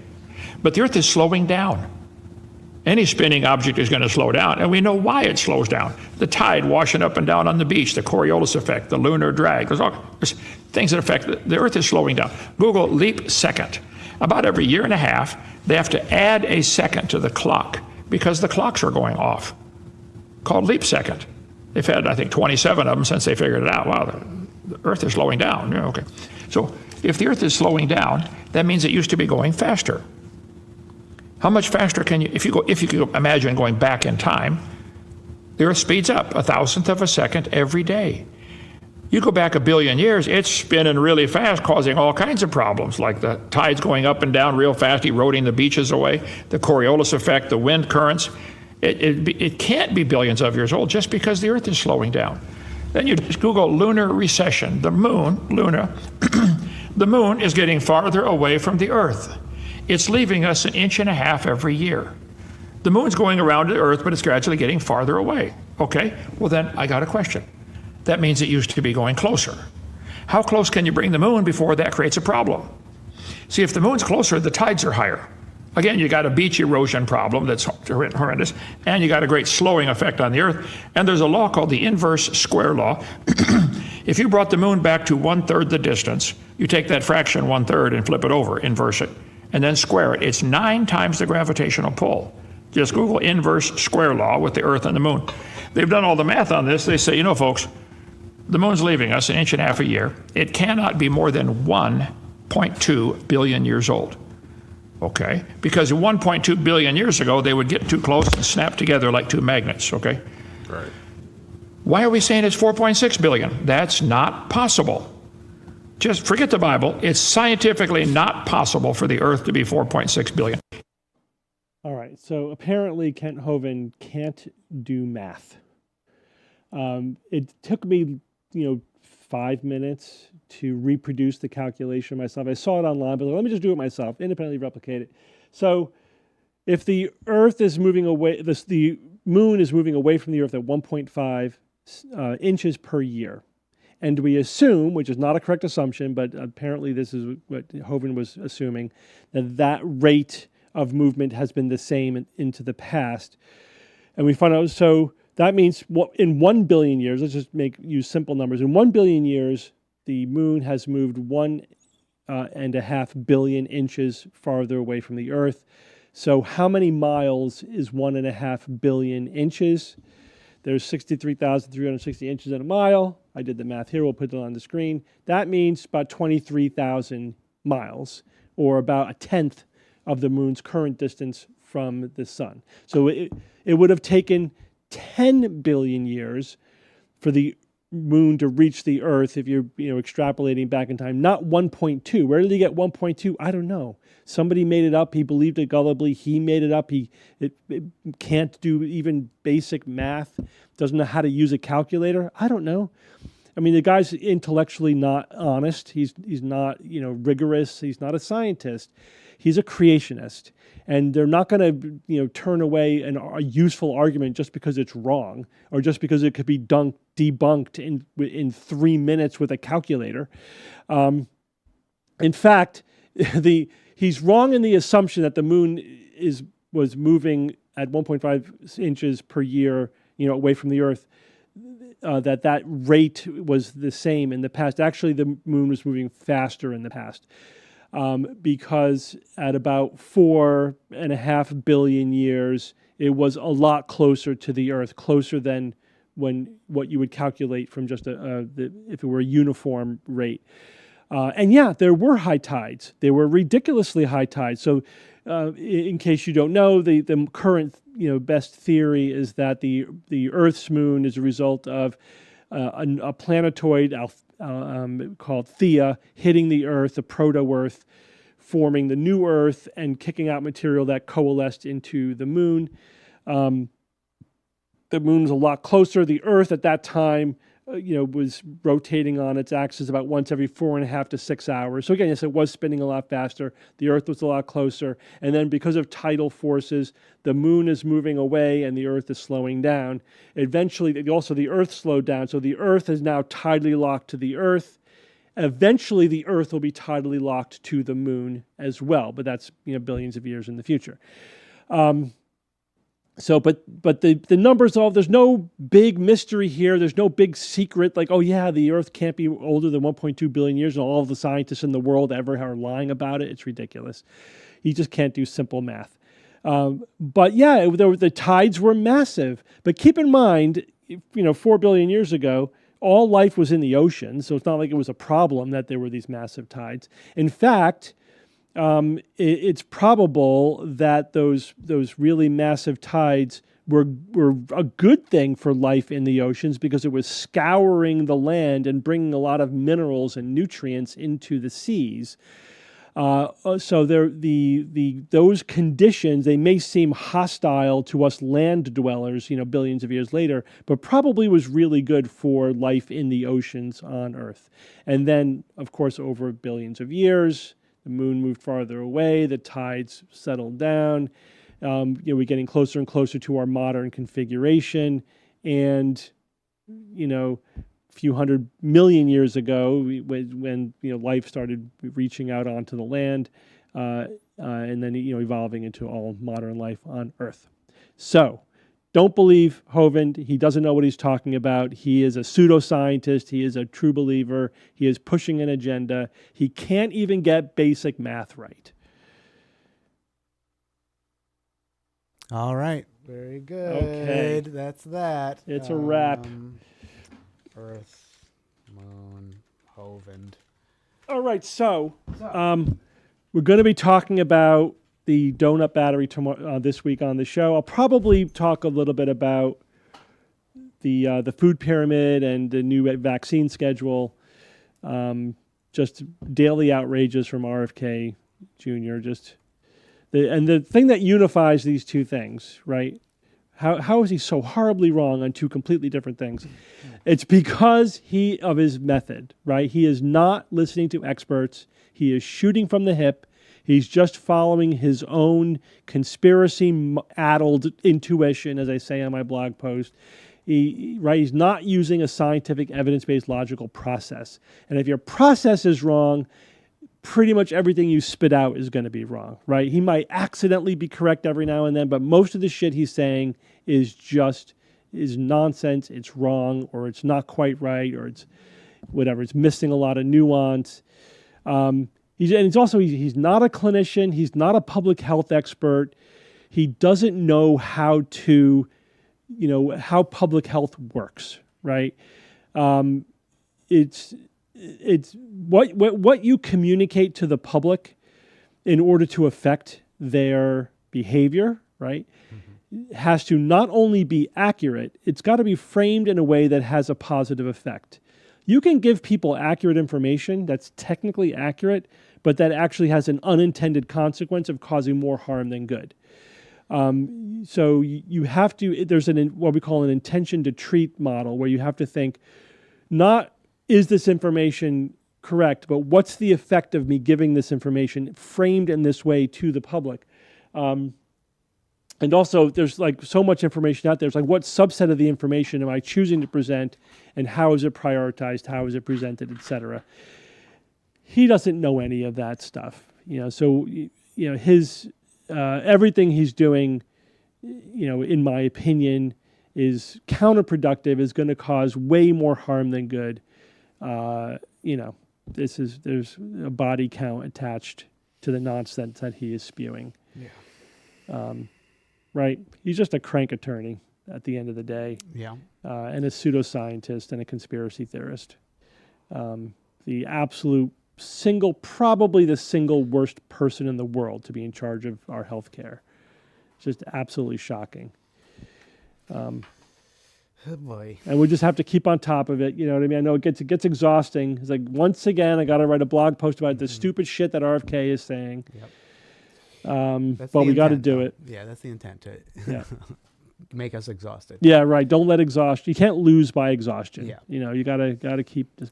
But the Earth is slowing down. Any spinning object is going to slow down, and we know why it slows down. The tide washing up and down on the beach, the Coriolis effect, the lunar drag, there's things that affect the Earth is slowing down. Google leap second. About every year and a half, they have to add a second to the clock because the clocks are going off, called leap second. They've had, I think, 27 of them since they figured it out. Wow, the Earth is slowing down. Yeah, okay. So if the Earth is slowing down, that means it used to be going faster. How much faster can you, if you imagine going back in time, the Earth speeds up 1,000th of a second every day. You go back 1 billion years, it's spinning really fast, causing all kinds of problems, like the tides going up and down real fast, eroding the beaches away, the Coriolis effect, the wind currents. It can't be billions of years old just because the Earth is slowing down. Then you just Google lunar recession. The moon, Luna, the moon is getting farther away from the Earth. It's leaving us 1.5 inches every year. The moon's going around the Earth, but it's gradually getting farther away. Okay, well then I got a question. That means it used to be going closer. How close can you bring the moon before that creates a problem? See, if the moon's closer, the tides are higher. Again, you got a beach erosion problem that's horrendous, and you got a great slowing effect on the Earth. And there's a law called the inverse square law. If you brought the moon back to 1/3 the distance, you take that fraction 1/3 and flip it over, inverse it, and then square it. It's 9 times the gravitational pull. Just Google inverse square law with the Earth and the moon. They've done all the math on this. They say, you know, folks, the moon's leaving us 1.5 inches a year. It cannot be more than 1.2 billion years old. Okay, because 1.2 billion years ago, they would get too close and snap together like two magnets, okay? Right. Why are we saying it's 4.6 billion? That's not possible. Just forget the Bible. It's scientifically not possible for the Earth to be 4.6 billion. All right, so apparently Kent Hovind can't do math. It took me, 5 minutes to reproduce the calculation myself. I saw it online, but let me just do it myself, independently replicate it. So if the Earth is moving away, the moon is moving away from the Earth at 1.5 inches per year. And we assume, which is not a correct assumption, but apparently this is what Hovind was assuming, that rate of movement has been the same into the past. And we find out, so that means in 1 billion years, let's just use simple numbers. In 1 billion years, the moon has moved 1.5 billion inches farther away from the Earth. So how many miles is 1.5 billion inches? There's 63,360 inches in a mile. I did the math here. We'll put it on the screen. That means about 23,000 miles, or about 1/10 of the moon's current distance from the sun. So it would have taken 10 billion years for the moon to reach the Earth if you're extrapolating back in time, not 1.2. Where did he get 1.2? I don't know. Somebody made it up. He believed it gullibly. He made it up. It can't do even basic math, doesn't know how to use a calculator. I don't know. I mean, the guy's intellectually not honest. He's not, rigorous. He's not a scientist. He's a creationist. And they're not going to, turn away a useful argument just because it's wrong, or just because it could be debunked in 3 minutes with a calculator. In fact, he's wrong in the assumption that the moon was moving at 1.5 inches per year, away from the Earth. That rate was the same in the past. Actually, the moon was moving faster in the past. Because at about 4.5 billion years, it was a lot closer to the Earth, closer than what you would calculate from just if it were a uniform rate. And yeah, there were high tides. They were ridiculously high tides. So, in case you don't know, the current best theory is that the Earth's moon is a result of a planetoid called Theia hitting the Earth, the proto-Earth, forming the new Earth and kicking out material that coalesced into the moon. The moon's a lot closer. The Earth at that time, was rotating on its axis about once every 4.5 to 6 hours. So again, yes, it was spinning a lot faster. The Earth was a lot closer. And then because of tidal forces, the moon is moving away and the Earth is slowing down. Eventually, also the Earth slowed down. So the Earth is now tidally locked to the Earth. Eventually, the Earth will be tidally locked to the moon as well. But that's billions of years in the future. But the numbers there's no big mystery here. There's no big secret like, oh yeah, the Earth can't be older than 1.2 billion years, and all of the scientists in the world ever are lying about it. It's ridiculous. You just can't do simple math. But yeah, the tides were massive. But keep in mind, 4 billion years ago, all life was in the ocean, so it's not like it was a problem that there were these massive tides. In fact, it's probable that those really massive tides were a good thing for life in the oceans because it was scouring the land and bringing a lot of minerals and nutrients into the seas. So those conditions, they may seem hostile to us land dwellers, billions of years later, but probably was really good for life in the oceans on Earth. And then, of course, over billions of years, the moon moved farther away, the tides settled down. We're getting closer and closer to our modern configuration. And, a few 100 million years ago, when life started reaching out onto the land, and then evolving into all modern life on Earth. So, don't believe Hovind. He doesn't know what he's talking about. He is a pseudoscientist. He is a true believer. He is pushing an agenda. He can't even get basic math right. All right. Very good. Okay. That's that. It's a wrap. Earth, Moon, Hovind. All right. So we're going to be talking about the donut battery tomorrow, this week on the show. I'll probably talk a little bit about the food pyramid and the new vaccine schedule. Just daily outrages from RFK Jr. And the thing that unifies these two things, right? How is he so horribly wrong on two completely different things? It's because of his method, right? He is not listening to experts. He is shooting from the hip. He's just following his own conspiracy-addled intuition, as I say on my blog post. He's not using a scientific, evidence-based, logical process. And if your process is wrong, pretty much everything you spit out is going to be wrong, right? He might accidentally be correct every now and then, but most of the shit he's saying is nonsense. It's wrong, or it's not quite right, or it's whatever. It's missing a lot of nuance. He's not a clinician. He's not a public health expert. He doesn't know how public health works, right? It's what you communicate to the public in order to affect their behavior, right? Mm-hmm. Has to not only be accurate, it's got to be framed in a way that has a positive effect. You can give people accurate information that's technically accurate, but that actually has an unintended consequence of causing more harm than good. So you have to, there's what we call an intention to treat model, where you have to think, not is this information correct, but what's the effect of me giving this information framed in this way to the public? And also, there's so much information out there. It's what subset of the information am I choosing to present, and how is it prioritized, how is it presented, etc. He doesn't know any of that stuff, So, his everything he's doing, in my opinion, is counterproductive. Is going to cause way more harm than good. There's a body count attached to the nonsense that he is spewing. Yeah. right? He's just a crank attorney at the end of the day. Yeah. And a pseudoscientist and a conspiracy theorist. The absolute probably the single worst person in the world to be in charge of our healthcare. It's just absolutely shocking. Oh boy. And we just have to keep on top of it. You know what I mean? I know it gets exhausting. It's like, once again, I got to write a blog post about the stupid shit that RFK is saying. Yep. But we got to do it. Yeah, that's the intent to make us exhausted. Yeah, right. Don't let exhaustion. You can't lose by exhaustion. Yeah. You know, you gotta keep up.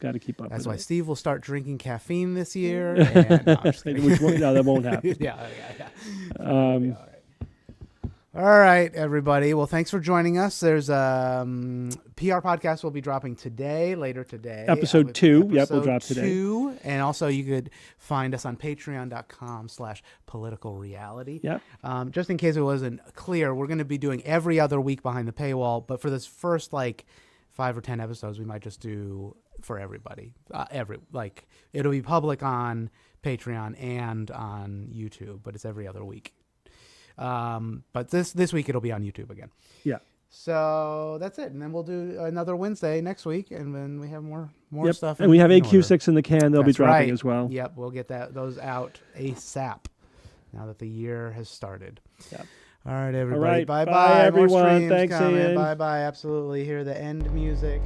That's with why it. Steve will start drinking caffeine this year. And, no, I'm just kidding. No, that won't happen. Yeah. All right, everybody. Well, thanks for joining us. There's a PR podcast will be dropping later today. Episode 2. Yep, we'll drop today. 2. And also you could find us on patreon.com/politicalreality. Yep. Just in case it wasn't clear, we're going to be doing every other week Behind the Paywall. But for this first 5 or 10 episodes, we might just do for everybody. It'll be public on Patreon and on YouTube, but it's every other week. But this week it'll be on YouTube again. Yeah. So that's it, and then we'll do another Wednesday next week, and then we have more stuff. And we have AQ6 in the can; they'll be dropping as well. Yep, we'll get those out ASAP. Now that the year has started. Yep. All right, everybody. All right. Bye, Bye, everyone. More streams Thanks, coming. Ian. Bye. Absolutely. Hear the end music.